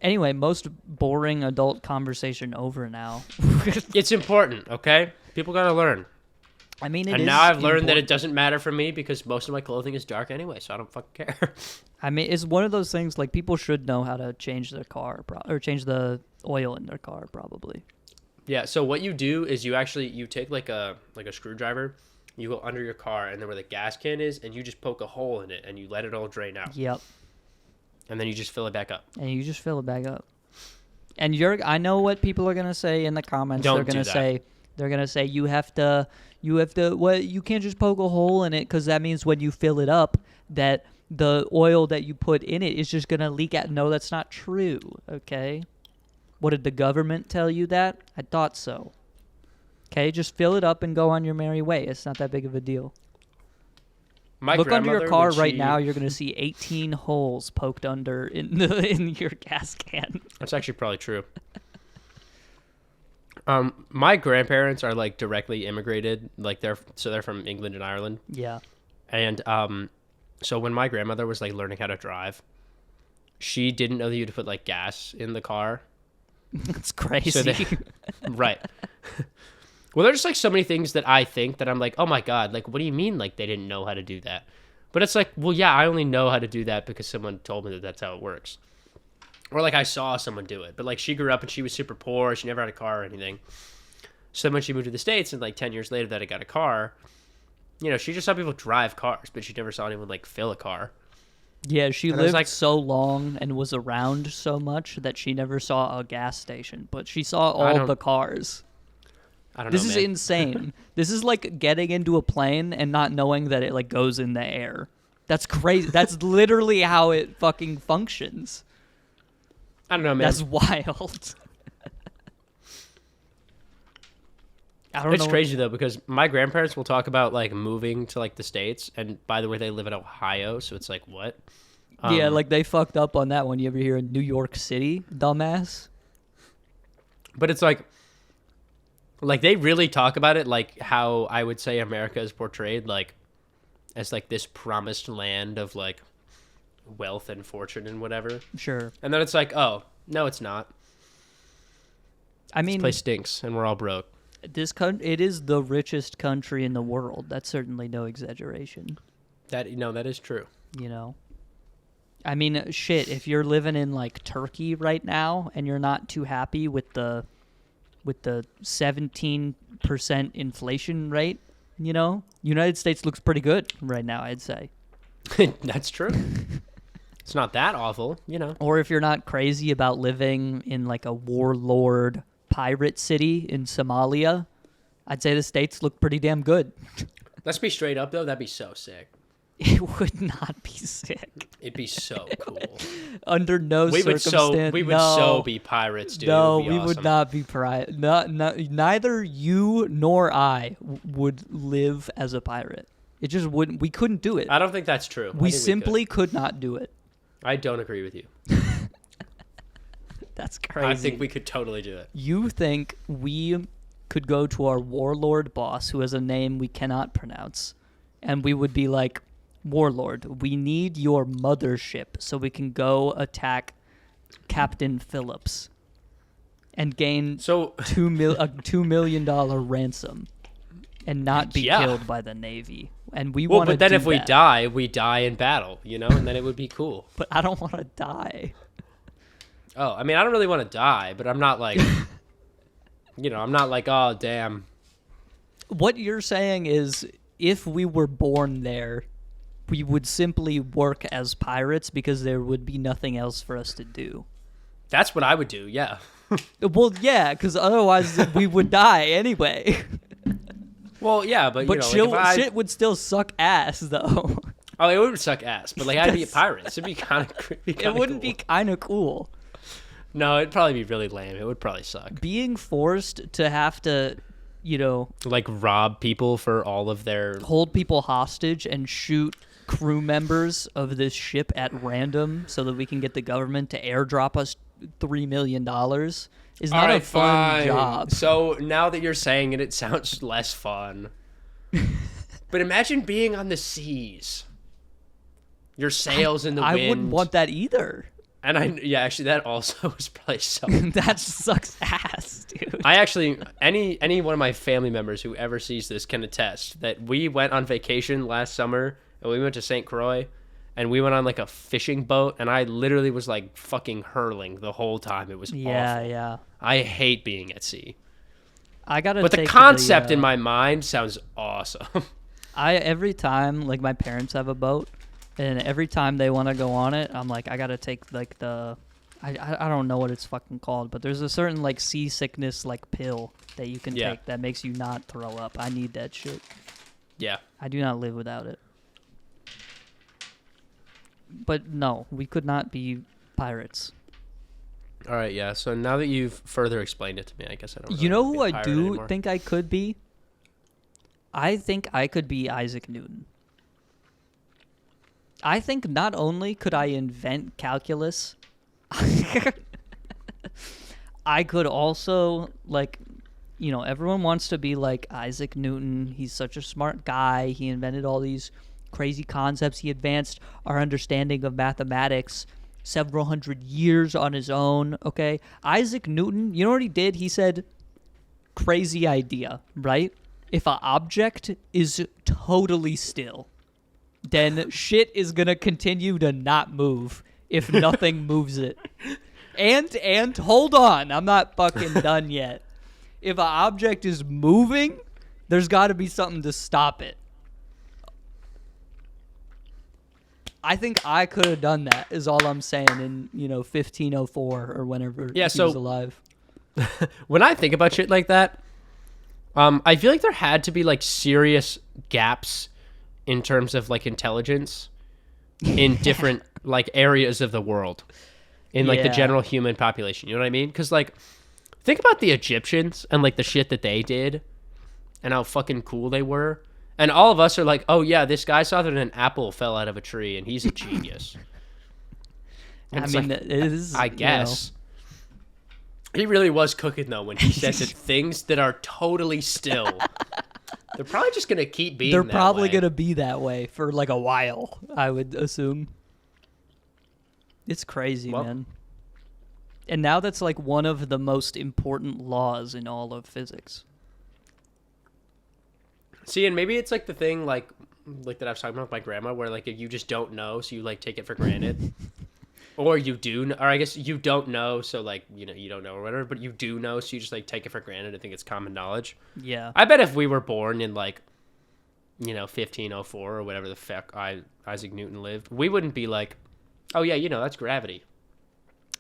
anyway, most boring adult conversation over now. It's important, okay? People gotta learn. I mean, And now I've learned that it doesn't matter for me because most of my clothing is dark anyway, so I don't fucking care. I mean, it's one of those things like people should know how to change their car or change the oil in their car probably. Yeah, so what you do is you take like a screwdriver, you go under your car and then where the gas can is, and you just poke a hole in it and you let it all drain out. Yep. And then you just fill it back up. And you just fill it back up. And I know what people are gonna say in the comments. Don't They're gonna do that. they're gonna say you have to you can't just poke a hole in it because that means when you fill it up that the oil that you put in it is just gonna leak out. No, that's not true. Okay. What did the government tell you that? I thought so. Okay, just fill it up and go on your merry way. It's not that big of a deal. Look under your car right now. You're gonna see 18 holes poked under in your gas can. That's actually probably true. My grandparents are like directly immigrated, like they're from England and Ireland. Yeah. And so when my grandmother was like learning how to drive, she didn't know that you had to put like gas in the car. That's crazy. So right. Well, there's like so many things that I think that I'm like, oh my God, like, what do you mean? Like, they didn't know how to do that? But it's like, well, yeah, I only know how to do that because someone told me that that's how it works. Or like I saw someone do it. But like she grew up and she was super poor. She never had a car or anything. So then when she moved to the States and like 10 years later that I got a car, she just saw people drive cars, but she never saw anyone like fill a car. Yeah, she And I was lived like- so long and was around so much that she never saw a gas station, but she saw all the cars. I don't know, This is man. insane. This is like getting into a plane and not knowing that it like goes in the air. That's crazy. That's literally how it fucking functions. I don't know, man. That's wild. I don't It's know. crazy though because my grandparents will talk about like moving to like the States, and by the way, they live in Ohio, so it's like what? Yeah, like they fucked up on that one. You ever hear in New York City, dumbass? But it's like they really talk about it like how I would say America is portrayed, like as like this promised land of like wealth and fortune and whatever. Sure. And then it's like, oh no, it's not. I mean, This place stinks, and we're all broke. it is the richest country in the world. That's certainly no exaggeration. That is true. I mean, shit, if you're living in like Turkey right now and you're not too happy with the 17% inflation rate, United States looks pretty good right now, I'd say. That's true. It's not that awful, Or if you're not crazy about living in like a warlord pirate city in Somalia, I'd say the States look pretty damn good. Let's be straight up though, that'd be so sick. It would not be sick. It'd be so cool. Under no circumstance. We would so be pirates, dude. No, It would be we awesome. would not be pirate. Neither you nor I would live as a pirate. It just wouldn't. We couldn't do it. I don't think that's true. I We think simply could not do it. I don't agree with you. That's crazy. I think we could totally do it. You think we could go to our warlord boss, who has a name we cannot pronounce, and we would be like, Warlord, we need your mothership so we can go attack Captain Phillips. and gain So a $2 million ransom and not be Yeah. killed by the Navy. And we well, want to but then if that. we die in battle, you know, and then it would be cool. But I don't want to die. Oh, I mean, I don't really want to die, but I'm not like, I'm not like, oh, damn. What you're saying is if we were born there, we would simply work as pirates because there would be nothing else for us to do. That's what I would do, yeah. Well, yeah, because otherwise we would die anyway. Well, yeah, but, But shit would still suck ass, though. Oh, it would suck ass, but like I'd be a pirate. It'd be kind of It wouldn't be kind of cool. No, it'd probably be really lame. It would probably suck. Being forced to have to, like rob people for all of their... hold people hostage and shoot crew members of this ship at random so that we can get the government to airdrop us $3 million is not a fun job. So now that you're saying it, it sounds less fun. But imagine being on the seas. Your sails in the wind. I wouldn't want that either. And actually, that also is probably so. That sucks ass, dude. I actually, any one of my family members who ever sees this can attest that we went on vacation last summer and we went to St. Croix and we went on like a fishing boat and I literally was like fucking hurling the whole time. It was awful. Yeah. I hate being at sea. But the concept in my mind sounds awesome. Every time, like, my parents have a boat, and every time they want to go on it, I'm like, I gotta take like I don't know what it's fucking called, but there's a certain like seasickness like pill that you can take that makes you not throw up. I need that shit. Yeah. I do not live without it. But no, we could not be pirates. All right, yeah. So now that you've further explained it to me, I guess I don't. You know who I I do think I could be? I think I could be Isaac Newton. I think not only could I invent calculus, I could also, like, everyone wants to be like Isaac Newton. He's such a smart guy. He invented all these crazy concepts. He advanced our understanding of mathematics several hundred years on his own, okay? Isaac Newton, you know what he did? He said, crazy idea, right? If an object is totally still, then shit is going to continue to not move if nothing moves it. And hold on, I'm not fucking done yet. If an object is moving, there's got to be something to stop it. I think I could have done that, is all I'm saying, in 1504 or whenever he was alive. When I think about shit like that, I feel like there had to be like serious gaps in terms of like intelligence in different like areas of the world, in like the general human population. You know what I mean? Because like, think about the Egyptians and like the shit that they did, and how fucking cool they were. And all of us are like, oh yeah, this guy saw that an apple fell out of a tree, and he's a genius. I mean, like, it is. I guess. He really was cooking, though, when he said that things that are totally still, they're probably just going to keep being that way. They're probably going to be that way for, like, a while, I would assume. It's crazy, man. And now that's, like, one of the most important laws in all of physics. See, and maybe it's, like, the thing, like that I was talking about with my grandma, where, like, if you just don't know, so you, like, take it for granted. Or you do, or I guess you don't know, so, like, you don't know or whatever, but you do know, so you just, like, take it for granted and think it's common knowledge. Yeah. I bet if we were born in, like, 1504 or whatever the fuck Isaac Newton lived, we wouldn't be like, oh, yeah, that's gravity.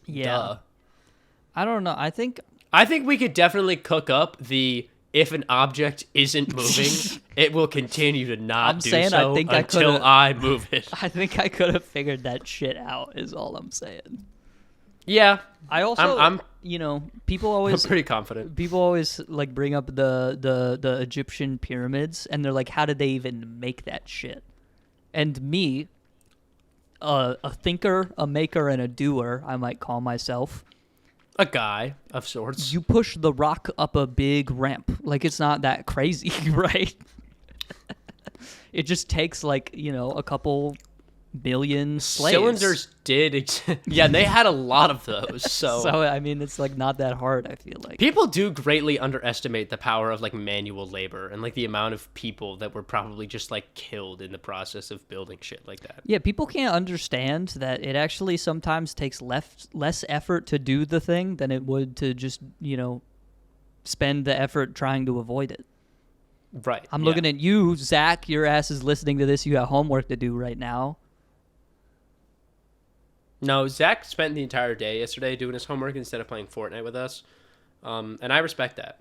Yeah. Duh. I don't know. I think we could definitely cook up the, if an object isn't moving, it will continue to not do so until I move it. I think I could have figured that shit out, is all I'm saying. Yeah. I also, I'm people always... I'm pretty confident. People always, like, bring up the Egyptian pyramids, and they're like, how did they even make that shit? And me, a thinker, a maker, and a doer, I might call myself... A guy of sorts. You push the rock up a big ramp. Like, it's not that crazy, right? It just takes, like, a couple million slaves. Cylinders did yeah, they had a lot of those. So I mean, it's like not that hard, I feel like. People do greatly underestimate the power of like manual labor and like the amount of people that were probably just like killed in the process of building shit like that. Yeah, people can't understand that it actually sometimes takes less effort to do the thing than it would to just, spend the effort trying to avoid it. Right. I'm looking at you, Zach. Your ass is listening to this. You got homework to do right now. No, Zach spent the entire day yesterday doing his homework instead of playing Fortnite with us, and I respect that.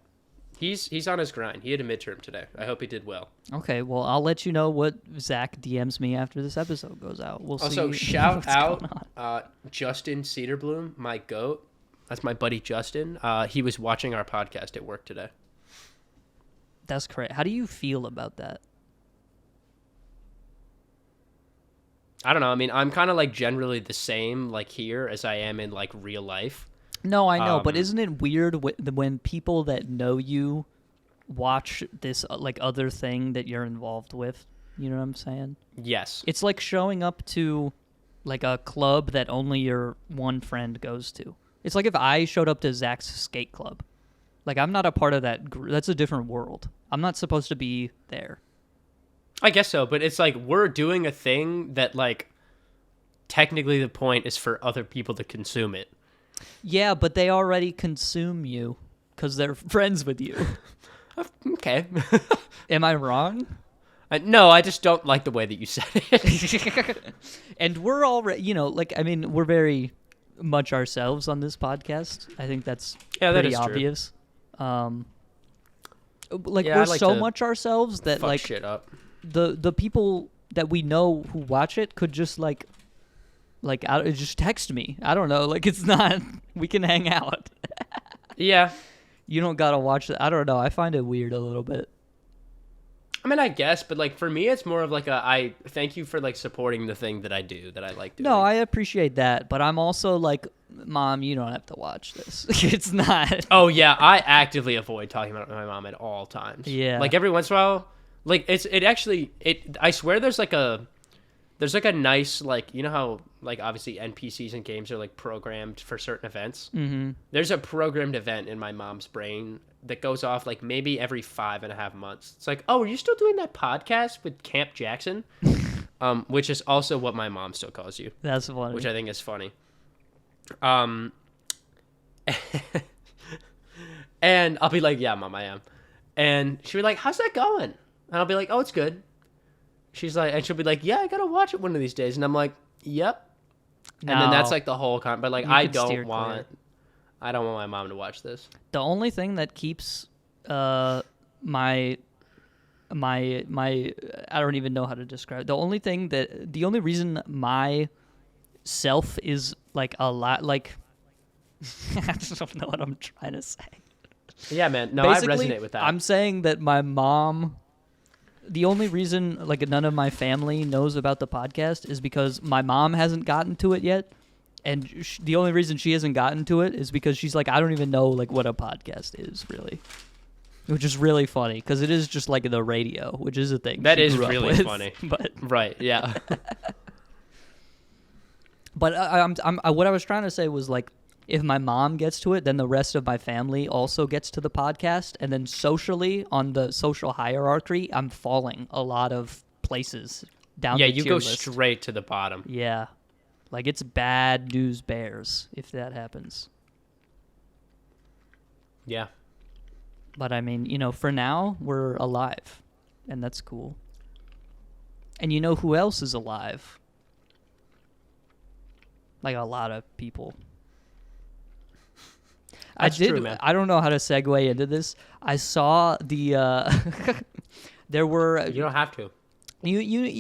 He's on his grind. He had a midterm today. I hope he did well. Okay, well, I'll let you know what Zach DMs me after this episode goes out. We'll see. Also, shout out Justin Cedarblum, my goat. That's my buddy Justin. He was watching our podcast at work today. That's correct. How do you feel about that? I don't know. I mean, I'm kind of like generally the same like here as I am in like real life. No, I know, but isn't it weird when people that know you watch this like other thing that you're involved with? You know what I'm saying? Yes. It's like showing up to like a club that only your one friend goes to. It's like if I showed up to Zach's skate club. Like, I'm not a part of that group. That's a different world. I'm not supposed to be there. I guess so, but it's like we're doing a thing that like technically the point is for other people to consume it. Yeah, but they already consume you because they're friends with you. Okay. Am I wrong? No, I just don't like the way that you said it. And we're already, we're very much ourselves on this podcast. I think that's pretty obvious. True. We're so much ourselves that fuck like shit up. The people that we know who watch it could just just text me. I don't know. Like, it's not. We can hang out. Yeah. You don't gotta watch it. I don't know. I find it weird a little bit. I mean, I guess, but like for me, it's more of like I thank you for like supporting the thing that I do that I like doing. No, I appreciate that, but I'm also like, Mom, you don't have to watch this. It's not. Oh yeah, I actively avoid talking about my mom at all times. Yeah. Like every once in a while, like I swear there's like a nice like how like obviously NPCs in games are like programmed for certain events. Mm-hmm. There's a programmed event in my mom's brain that goes off like maybe every 5.5 months. It's like, oh, are you still doing that podcast with Camp Jackson? Which is also what my mom still calls you. That's funny. Which I think is funny. And I'll be like, yeah, Mom, I am. And she'll be like, how's that going? And I'll be like, oh, it's good. And she'll be like, yeah, I gotta watch it one of these days. And I'm like, yep. And then that's like the whole but like I don't want my mom to watch this. The only thing that keeps my I don't even know how to describe it. The only reason my self is like a lot like I just don't know what I'm trying to say. Yeah, man. No, Basically, I resonate with that. I'm saying that my mom, the only reason like none of my family knows about the podcast is because my mom hasn't gotten to it yet. And the only reason she hasn't gotten to it is because she's like, I don't even know like what a podcast is really. Which is really funny because it is just like the radio, which is a thing. That is really funny. But right, yeah. But what I was trying to say was like, if my mom gets to it, then the rest of my family also gets to the podcast. And then socially, on the social hierarchy, I'm falling a lot of places down the tier list. Yeah, you go straight to the bottom. Yeah. Like, it's bad news bears if that happens. Yeah. But, I mean, for now, we're alive. And that's cool. And you know who else is alive? Like, a lot of people. That's true, man. I don't know how to segue into this. I saw the there were. You don't have to.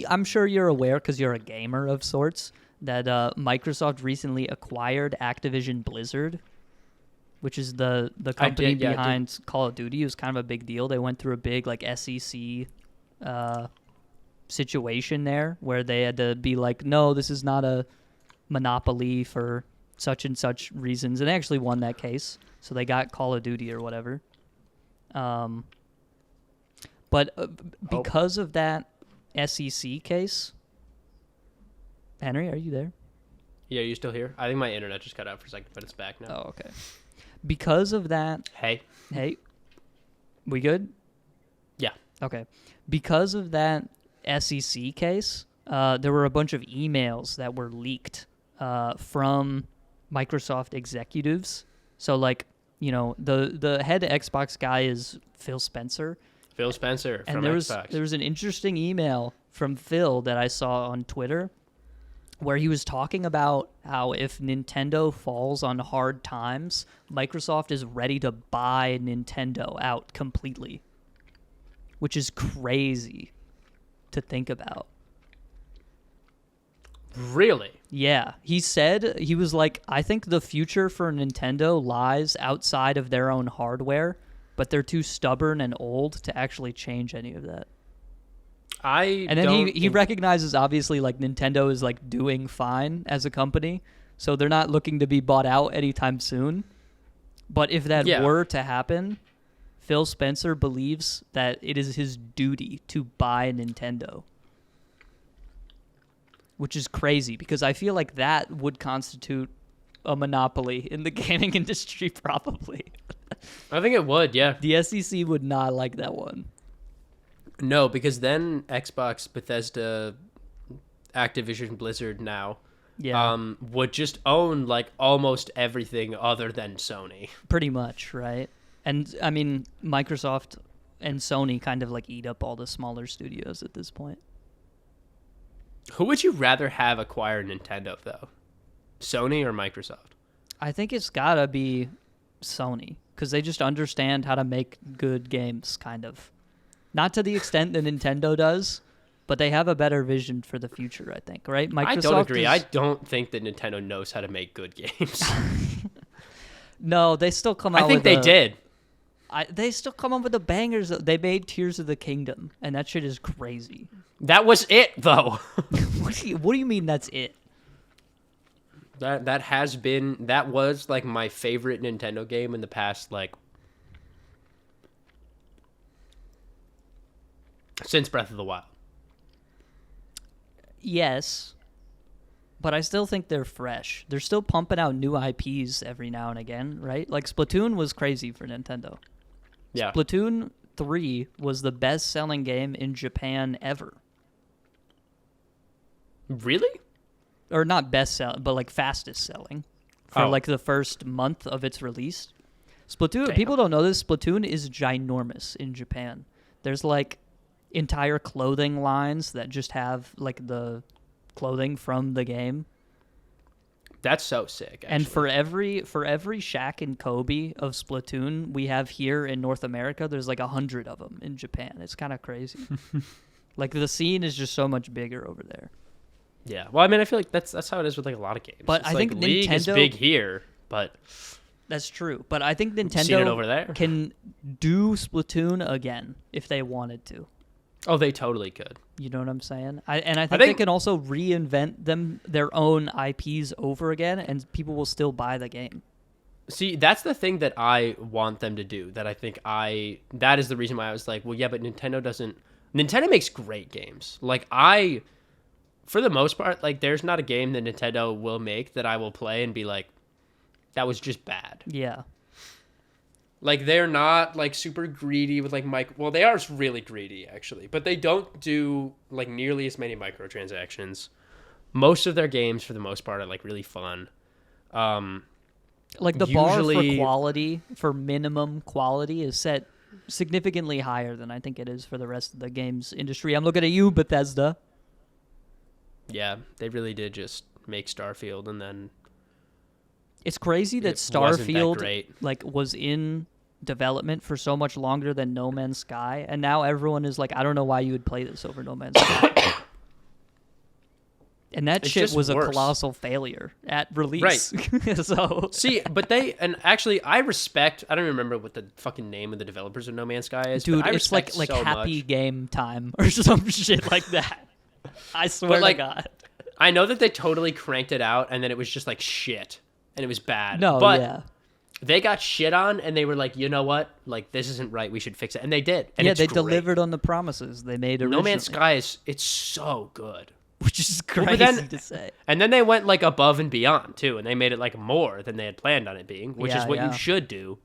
I'm sure you're aware because you're a gamer of sorts that Microsoft recently acquired Activision Blizzard, which is the company behind Call of Duty. It was kind of a big deal. They went through a big like SEC situation there where they had to be like, no, this is not a monopoly for such and such reasons, and they actually won that case, so they got Call of Duty or whatever. But because of that SEC case, Henry, are you there? Yeah, are you still here? I think my internet just cut out for a second, but it's back now. Oh, okay. Because of that, Hey. we good? Yeah. Okay. Because of that SEC case, there were a bunch of emails that were leaked from Microsoft executives. So, like, you know, the head Xbox guy is Phil Spencer. Phil Spencer from Xbox. There was an interesting email from Phil that I saw on Twitter where he was talking about how if Nintendo falls on hard times, Microsoft is ready to buy Nintendo out completely, which is crazy to think about. Really? Yeah. He said, he was like, I think the future for Nintendo lies outside of their own hardware, but they're too stubborn and old to actually change any of that. And then he recognizes, obviously, like, Nintendo is, like, doing fine as a company, so they're not looking to be bought out anytime soon. But if that were to happen, Phil Spencer believes that it is his duty to buy Nintendo. Which is crazy, because I feel like that would constitute a monopoly in the gaming industry, probably. I think it would, yeah. The SEC would not like that one. No, because then Xbox, Bethesda, Activision, Blizzard now would just own, like, almost everything other than Sony. Pretty much, right? And, I mean, Microsoft and Sony kind of, like, eat up all the smaller studios at this point. Who would you rather have acquire Nintendo, though? Sony or Microsoft? I think it's gotta be Sony, because they just understand how to make good games, kind of. Not to the extent that Nintendo does, but they have a better vision for the future, I think, right? Microsoft I don't agree. I don't think that Nintendo knows how to make good games. No, they still come out with I think they did. They still come up with the bangers. They made Tears of the Kingdom, and that shit is crazy. That was it, though. What do you mean that's it? That was, like, my favorite Nintendo game in the past, like, since Breath of the Wild. Yes, but I still think they're fresh. They're still pumping out new IPs every now and again, right? Like, Splatoon was crazy for Nintendo. Yeah. Splatoon 3 was the best-selling game in Japan ever. Really? Or not best-selling, but, like, fastest-selling for, like, the first month of its release. Splatoon, Damn. People don't know this, Splatoon is ginormous in Japan. There's, like, entire clothing lines that just have, like, the clothing from the game. That's so sick, actually. And for every Shaq and Kobe of Splatoon we have here in North America, there's like 100 of them in Japan. It's kind of crazy. Like, the scene is just so much bigger over there. Yeah. Well, I mean, I feel like that's how it is with, like, a lot of games. But it's I like think League is Nintendo big here, but that's true. But I think seen it Nintendo over there. can do Splatoon again if they wanted to. Oh, they totally could. You know what I'm saying? I think they can also reinvent their own IPs over again, and people will still buy the game. See, that's the thing that I want them to do. That I think that is the reason why I was like, well, yeah, but Nintendo doesn't. Nintendo makes great games. Like, for the most part, like, there's not a game that Nintendo will make that I will play and be like, that was just bad. Yeah. Like, they're not, like, super greedy with, like, well, they are really greedy, actually. But they don't do, like, nearly as many microtransactions. Most of their games, for the most part, are, like, really fun. Like, the bar for quality, for minimum quality, is set significantly higher than I think it is for the rest of the games industry. I'm looking at you, Bethesda. Yeah, they really did just make Starfield, and then it's crazy that Starfield was in development for so much longer than No Man's Sky, and now everyone is like, I don't know why you would play this over No Man's Sky. And that shit was a colossal failure at release. Right. So see, but actually I don't remember what the fucking name of the developers of No Man's Sky is. Dude, it's like so Happy much. Game Time or some shit like that. I swear to God. I know that they totally cranked it out, and then it was just like shit. And it was bad. No, but yeah. They got shit on, and they were like, you know what? Like, this isn't right. We should fix it. And they did. And yeah, they delivered on the promises they made originally. No Man's Sky it's so good. which is Well, crazy but then- to say. And then they went like above and beyond too, and they made it like more than they had planned on it being, which is Yeah, what yeah. you should do.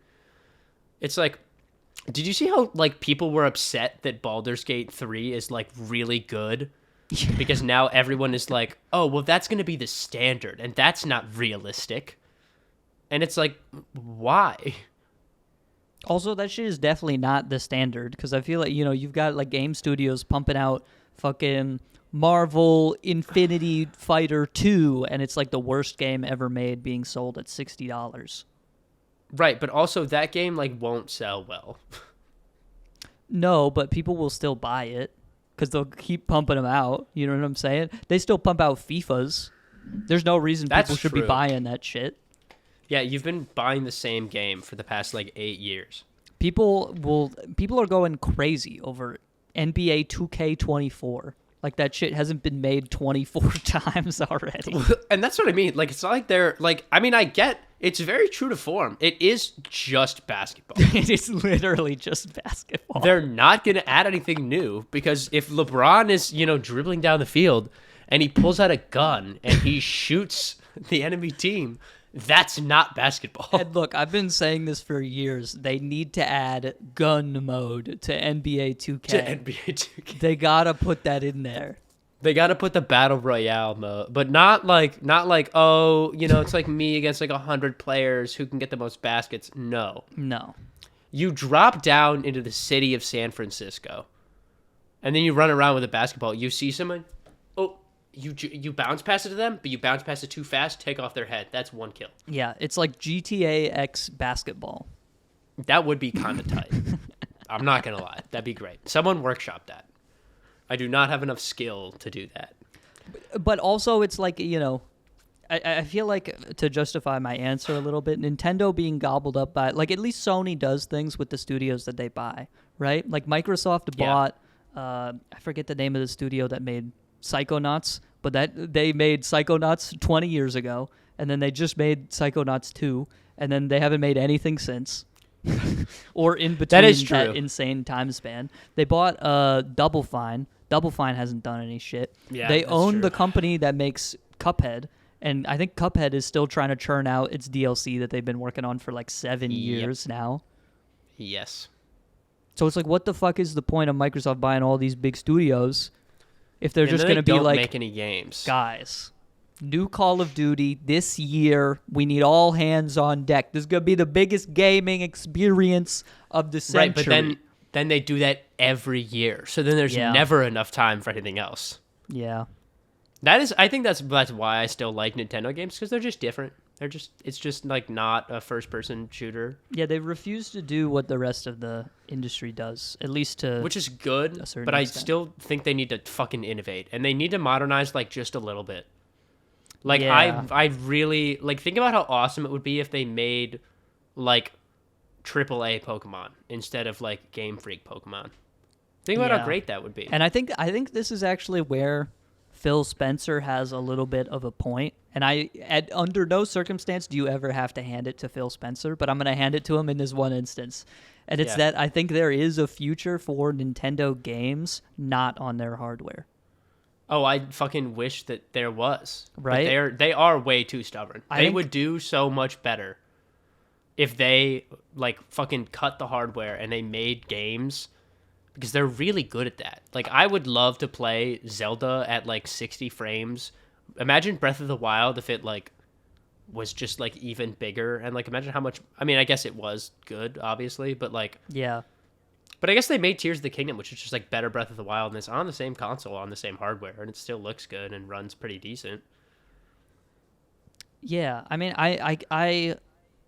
It's like, did you see how like people were upset that Baldur's Gate 3 is like really good? Because now everyone is like, oh, well, that's going to be the standard, and that's not realistic. And it's like, why? Also, that shit is definitely not the standard because I feel like, you've got like game studios pumping out fucking Marvel Infinity Fighter 2, and it's like the worst game ever made being sold at $60. Right, but also that game like won't sell well. No, but people will still buy it because they'll keep pumping them out. You know what I'm saying? They still pump out FIFAs. There's no reason That's people should be true. buying that shit. Yeah, you've been buying the same game for the past like 8 years. People are going crazy over NBA 2K24. Like that shit hasn't been made 24 times already. And that's what I mean. Like, it's not like they're like, I mean, I get it's very true to form. It is just basketball. It is literally just basketball. They're not going to add anything new because if LeBron is, dribbling down the field and he pulls out a gun and he shoots the enemy team, that's not basketball. And look, I've been saying this for years. They need to add gun mode to NBA 2K. To NBA 2K. They gotta put that in there. They got to put the battle royale mode, but not like oh, it's like me against like 100 players who can get the most baskets. No. You drop down into the city of San Francisco, and then you run around with a basketball. You see someone, oh, you bounce pass it to them, but you bounce pass it too fast, take off their head. That's one kill. Yeah, it's like GTA X basketball. That would be kind of tight. I'm not gonna lie, that'd be great. Someone workshop that. I do not have enough skill to do that. But also, it's like, I feel like to justify my answer a little bit, Nintendo being gobbled up by, like, at least Sony does things with the studios that they buy, right? Like Microsoft bought, I forget the name of the studio that made Psychonauts, but that they made Psychonauts 20 years ago, and then they just made Psychonauts 2, and then they haven't made anything since. Or in between that insane time span. They bought Double Fine. Double Fine hasn't done any shit. Yeah, they that's own true. the company that makes Cuphead, and I think Cuphead is still trying to churn out its DLC that they've been working on for like 7 years now. Yes. So it's like, what the fuck is the point of Microsoft buying all these big studios if they're And just then going to they be don't like, make any games. guys, new Call of Duty this year. We need all hands on deck. This is going to be the biggest gaming experience of the century. Right, but then they do that every year. So then there's never enough time for anything else. Yeah. I think that's why I still like Nintendo games, because they're just different. It's just like not a first person shooter. Yeah, they refuse to do what the rest of the industry does, at least to which is good, a certain but I extent. still think they need to fucking innovate, and they need to modernize like just a little bit. Like Yeah. I really like think about how awesome it would be if they made like AAA Pokemon instead of like Game Freak Pokemon. Think about Yeah. how great that would be. And I think this is actually where Phil Spencer has a little bit of a point. And under no circumstance do you ever have to hand it to Phil Spencer, but I'm going to hand it to him in this one instance. And it's that I think there is a future for Nintendo games not on their hardware. Oh, I fucking wish that there was. Right? But they are way too stubborn. I They think- would do so much better if they like fucking cut the hardware and they made games, because they're really good at that. Like, I would love to play Zelda at like 60 frames. Imagine Breath of the Wild if it like was just like even bigger, and like imagine how much, I mean, I guess it was good obviously, but like, Yeah. but I guess they made Tears of the Kingdom, which is just like better Breath of the Wild, and it's on the same console, on the same hardware, and it still looks good and runs pretty decent. Yeah, I mean, I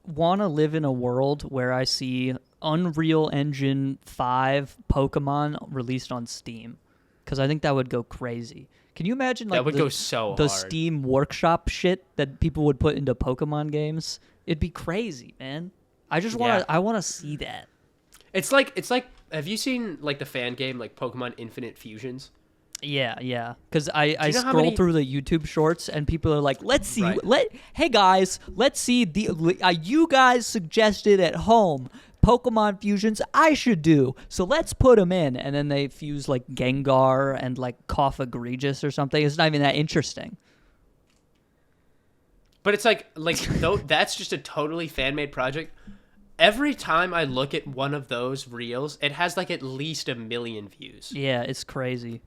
want to live in a world where I see Unreal Engine 5 Pokemon released on Steam, because I think that would go crazy. Can you imagine like That would go so the hard. Steam Workshop shit that people would put into Pokemon games? It'd be crazy, man. I just want to. Yeah. I want to see that. It's like have you seen like the fan game like Pokemon Infinite Fusions? Yeah. Because I you know how scroll many- through the YouTube shorts and people are like, "Let's see, Right. hey guys, let's see the you guys suggested at home Pokemon fusions I should do. So let's put them in. And then they fuse like Gengar and like Cough Egregious or something. It's not even that interesting. But it's like though that's just a totally fan-made project. Every time I look at one of those reels, it has like at least 1 million views. Yeah, it's crazy.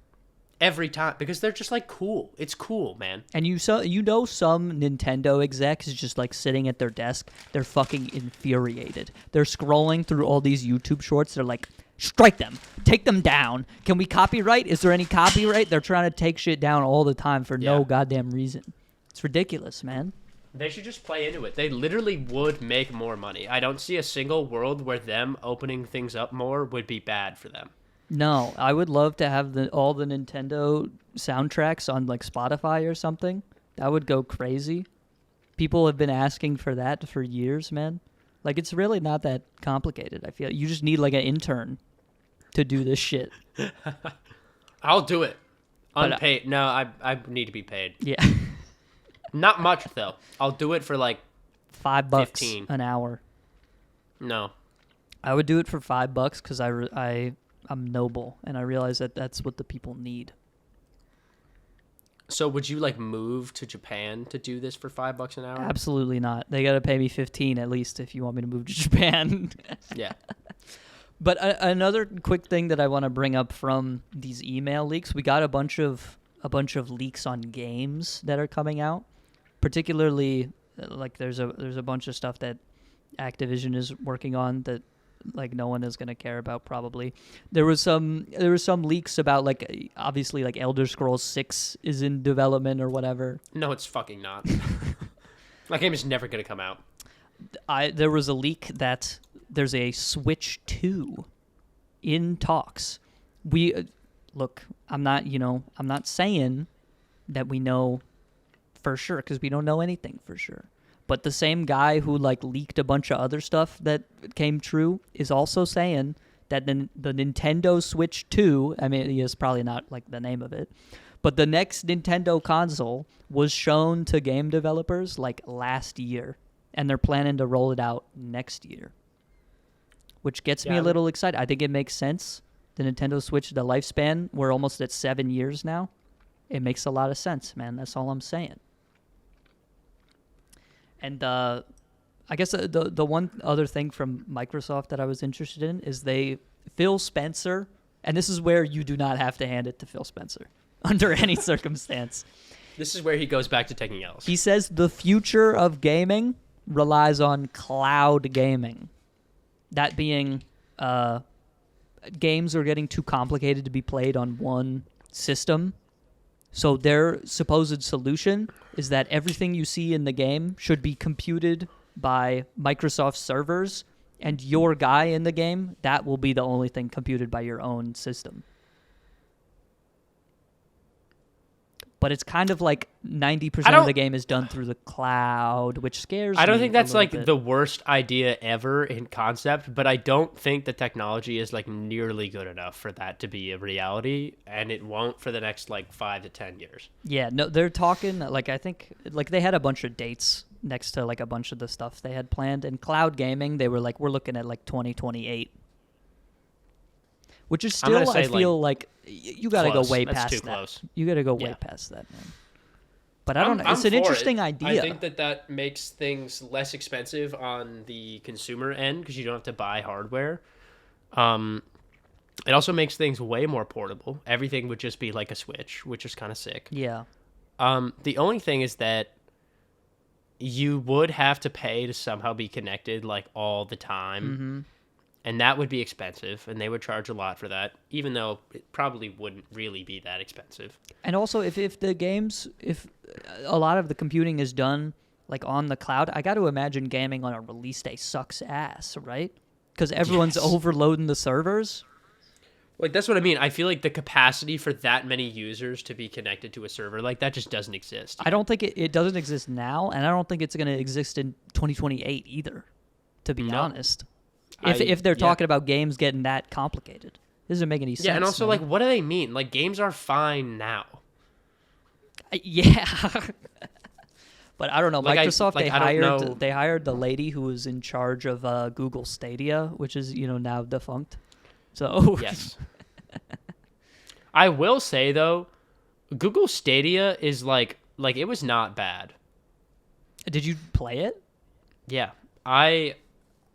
Every time, because they're just like cool. It's cool, man. And you know some Nintendo execs is just like sitting at their desk. They're fucking infuriated. They're scrolling through all these YouTube shorts. They're like, strike them. Take them down. Can we copyright? Is there any copyright? They're trying to take shit down all the time for no goddamn reason. It's ridiculous, man. They should just play into it. They literally would make more money. I don't see a single world where them opening things up more would be bad for them. No, I would love to have all the Nintendo soundtracks on like Spotify or something. That would go crazy. People have been asking for that for years, man. Like, it's really not that complicated, I feel. You just need like an intern to do this shit. I'll do it. Unpaid. No, I need to be paid. Yeah. Not much, though. I'll do it for like $5 15 an hour. No. I would do it for $5 because I'm noble, and I realize that that's what the people need. So would you like move to Japan to do this for $5 an hour? Absolutely not. They got to pay me 15 at least if you want me to move to Japan. Yeah. But another quick thing that I want to bring up from these email leaks, we got a bunch of leaks on games that are coming out. Particularly, like there's a bunch of stuff that Activision is working on that like no one is going to care about probably. There was some leaks about like obviously like Elder Scrolls 6 is in development or whatever. No, it's fucking not. That game is never going to come out. There was a leak that there's a Switch 2 in talks. Look, I'm not saying that we know for sure because we don't know anything for sure. But the same guy who like leaked a bunch of other stuff that came true is also saying that the Nintendo Switch 2, I mean, it's probably not like the name of it, but the next Nintendo console was shown to game developers like last year, and they're planning to roll it out next year, which gets me a little excited. I think it makes sense. The Nintendo Switch, the lifespan, we're almost at 7 years now. It makes a lot of sense, man. That's all I'm saying. And I guess the one other thing from Microsoft that I was interested in is Phil Spencer, and this is where you do not have to hand it to Phil Spencer under any circumstance. This is where he goes back to taking L's. He says the future of gaming relies on cloud gaming. That being, games are getting too complicated to be played on one system. So their supposed solution is that everything you see in the game should be computed by Microsoft servers, and your guy in the game, that will be the only thing computed by your own system. But it's kind of like 90% of the game is done through the cloud, which scares me. I don't think that's like bit. the worst idea ever in concept, but I don't think the technology is like nearly good enough for that to be a reality, and it won't for the next like 5 to 10 years. Yeah, no, they're talking like I think like they had a bunch of dates next to like a bunch of the stuff they had planned. And cloud gaming, they were like, we're looking at like 2028. Which is still, I feel like you got to go way past that. Close. You got to go way past that, man. But I don't know. It's an interesting idea. I think that makes things less expensive on the consumer end because you don't have to buy hardware. It also makes things way more portable. Everything would just be like a Switch, which is kind of sick. Yeah. The only thing is that you would have to pay to somehow be connected like all the time. Mm-hmm. And that would be expensive, and they would charge a lot for that, even though it probably wouldn't really be that expensive. And also, if a lot of the computing is done like on the cloud, I got to imagine gaming on a release day sucks ass, right? Because everyone's overloading the servers. Like, that's what I mean. I feel like the capacity for that many users to be connected to a server like that just doesn't exist. I don't think it doesn't exist now, and I don't think it's going to exist in 2028 either, to be honest. If they're talking about games getting that complicated. This doesn't make any sense. Yeah, and also, like, what do they mean? Like, games are fine now. Yeah. But I don't know. Like, Microsoft, I don't know. they hired the lady who was in charge of Google Stadia, which is now defunct. So Yes. I will say though, Google Stadia is like it was not bad. Did you play it? Yeah.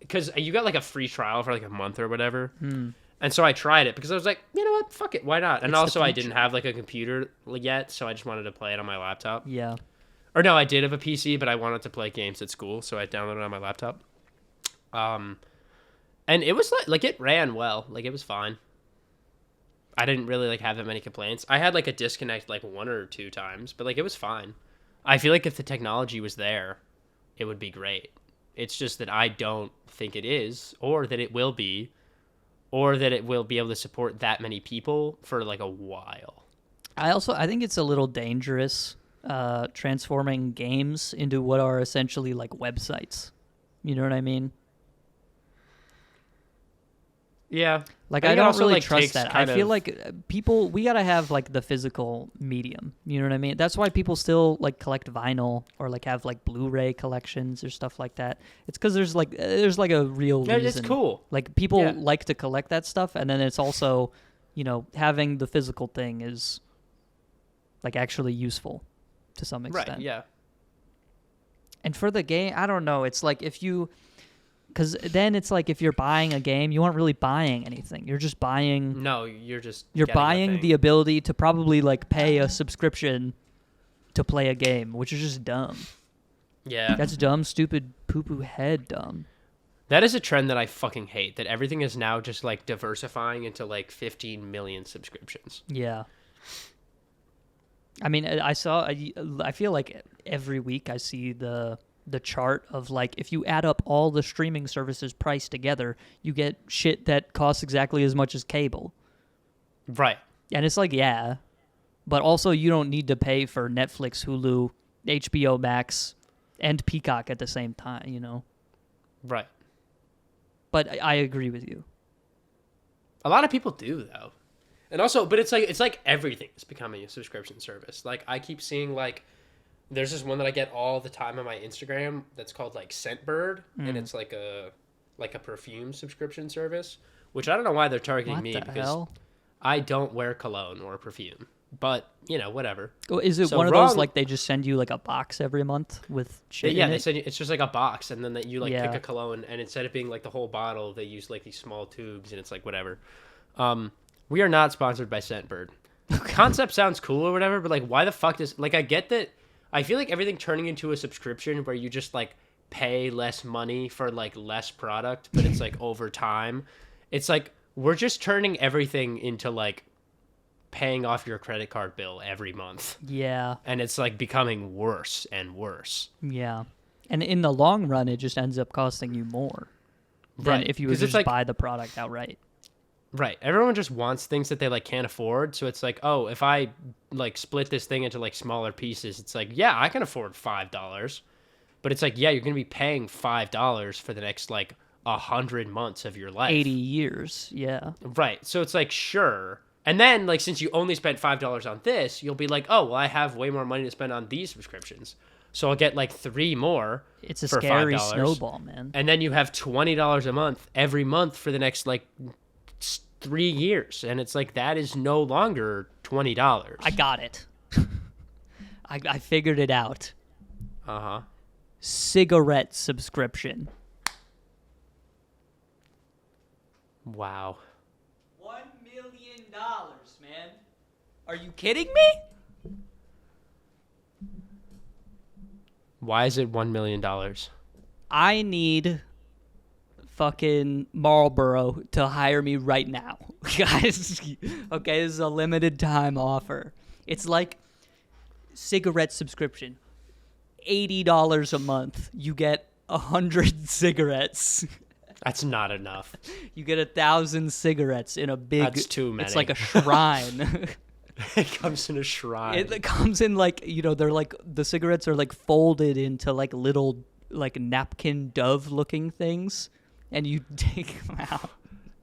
Because you got like a free trial for like a month or whatever. Hmm. And so I tried it because I was like, you know what? Fuck it. Why not? And It's the also I future. didn't have like a computer yet, so I just wanted to play it on my laptop. Yeah. Or no, I did have a PC, but I wanted to play games at school, so I downloaded it on my laptop. And it was like it ran well. Like it was fine. I didn't really like have that many complaints. I had like a disconnect like 1 or 2 times, but like it was fine. I feel like if the technology was there, it would be great. It's just that I don't think it is, or that it will be, or that it will be able to support that many people for like a while. I think it's a little dangerous transforming games into what are essentially like websites. You know what I mean? Yeah. Like think I it don't also, really like, trust takes that. I kind feel of- like we gotta have like the physical medium. You know what I mean? That's why people still like collect vinyl or like have like Blu-ray collections or stuff like that. It's because there's like a real Yeah, reason. it's cool. Like people Yeah. like to collect that stuff, and then it's also, having the physical thing is like actually useful to some extent. Right, yeah. And for the game, I don't know. It's like because then it's like if you're buying a game, you aren't really buying anything. You're just buying. No, you're just You're getting a buying thing. the ability to probably like pay a subscription to play a game, which is just dumb. Yeah. That's dumb, stupid, poo-poo head dumb. That is a trend that I fucking hate, that everything is now just like diversifying into like 15 million subscriptions. Yeah. I mean, I feel like every week I see the chart of like if you add up all the streaming services priced together, you get shit that costs exactly as much as cable. Right. And it's like, yeah, but also you don't need to pay for Netflix, Hulu, HBO Max, and Peacock at the same time, Right. But I agree with you. A lot of people do though. And also, but it's like everything is becoming a subscription service. Like I keep seeing like there's this one that I get all the time on my Instagram that's called like Scentbird, and it's like a perfume subscription service, which I don't know why they're targeting What me the because hell? I don't wear cologne or perfume. But, whatever. Oh, is it So one of wrong- those like they just send you like a box every month with shit Yeah, in they it? said it's just like a box, and then that you like Yeah. pick a cologne, and instead of being like the whole bottle, they use like these small tubes, and it's like whatever. We are not sponsored by Scentbird. Concept sounds cool or whatever, but like, why the fuck does like I get that? I feel like everything turning into a subscription where you just like pay less money for like less product, but it's like over time. It's like we're just turning everything into like paying off your credit card bill every month. Yeah, And it's like becoming worse and worse. yeah. And in the long run, it just ends up costing you more than Right, if you would 'cause it's just like- buy the product outright. Right. Everyone just wants things that they like can't afford. So it's like, oh, if I like split this thing into like smaller pieces, it's like, yeah, I can afford $5. But it's like, yeah, you're gonna be paying $5 for the next like 100 months of your life. 80 years, yeah. Right. So it's like, sure. And then like since you only spent $5 on this, you'll be like, oh, well, I have way more money to spend on these subscriptions. So I'll get like 3 more. It's a for scary $5. snowball, man. And then you have $20 a month every month for the next like 3 years, and it's like that is no longer $20. I got it. I figured it out. Uh-huh. Cigarette subscription. Wow. $1 million, man. Are you kidding me? Why is it $1 million? I need fucking Marlboro to hire me right now. Guys, okay, this is a limited time offer. It's like cigarette subscription. $80 a month. You get 100 cigarettes. That's not enough. You get 1,000 cigarettes in a big... That's too many. It's like a shrine. It comes in a shrine. It comes in like, they're like, the cigarettes are like folded into like little like napkin dove looking things, and you take them out.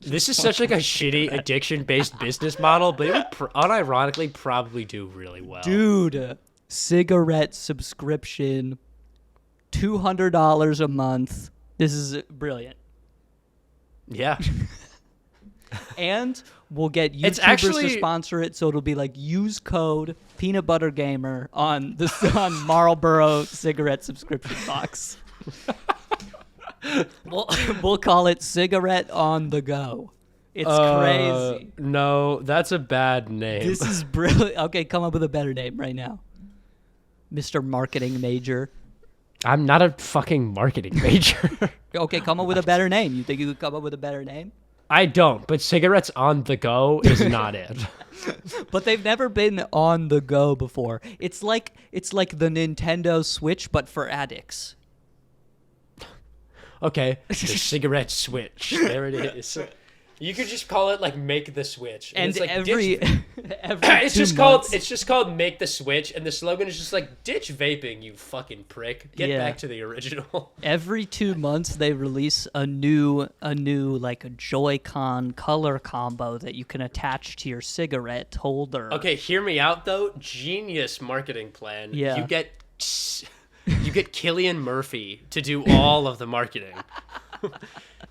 This is such like a shitty addiction-based business model, but it would unironically probably do really well. Dude, cigarette subscription $200 a month. This is brilliant. Yeah. And we'll get YouTubers It's actually to sponsor it, so it'll be like use code Peanut Butter Gamer on on Marlboro cigarette subscription box. We'll call it Cigarette on the Go. It's crazy. No, that's a bad name. This is brilliant. Okay, come up with a better name right now, Mr. Marketing Major. I'm not a fucking marketing major. Okay, come up with a better name. You think you could come up with a better name? I don't, but cigarettes on the go is not it. But they've never been on the go before. It's like the Nintendo Switch, but for addicts. Okay, the cigarette switch. There it is. You could just call it like "Make the Switch," and it's like every it's two just months. It's just called "Make the Switch," and the slogan is just like "Ditch vaping, you fucking prick. Get back to the original." Every 2 months they release a new like a Joy-Con color combo that you can attach to your cigarette holder. Okay, hear me out though. Genius marketing plan. Yeah. You get Cillian Murphy to do all of the marketing.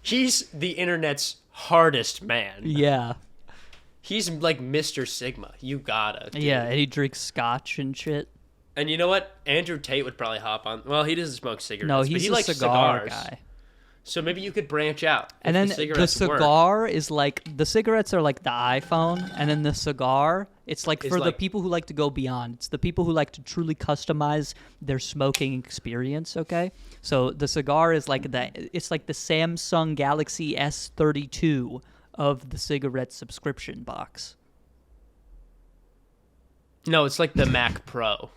He's the internet's hardest man. Yeah. He's like Mr. Sigma. You gotta. Dude. Yeah, and he drinks scotch and shit. And you know what? Andrew Tate would probably hop on. Well, he doesn't smoke cigarettes. No, but he's he a likes cigar cigars. guy. So maybe you could branch out. And then the cigar is like, the cigarettes are like the iPhone, and then the cigar, it's like for the people who like to go beyond. It's the people who like to truly customize their smoking experience, okay? So the cigar is like it's like the Samsung Galaxy S32 of the cigarette subscription box. No, it's like the Mac Pro.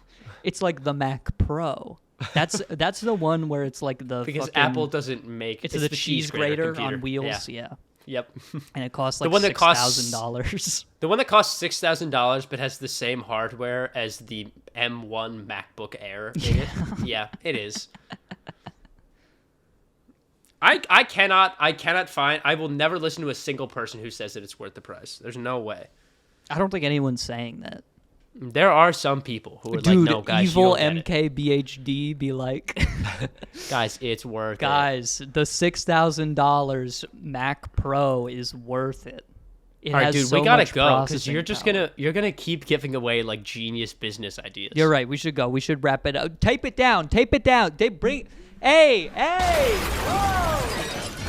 It's like the Mac Pro. That's the one where it's like the because fucking, Apple doesn't make it's the cheese grater on wheels. Yeah. Yep. And it costs like $6,000. The one that costs $6,000 but has the same hardware as the M1 MacBook Air in it. Yeah, it is. I cannot find. I will never listen to a single person who says that it's worth the price. There's no way. I don't think anyone's saying that. There are some people who are Dude, like, no, guys, evil you don't get MKBHD be like, guys, it's worth it. Guys, the $6,000 Mac Pro is worth it. It All right, has dude, so we gotta much go because processing you're gonna keep giving away like genius business ideas. You're right. We should go. We should wrap it up. Tape it down. Tape it down. Hey.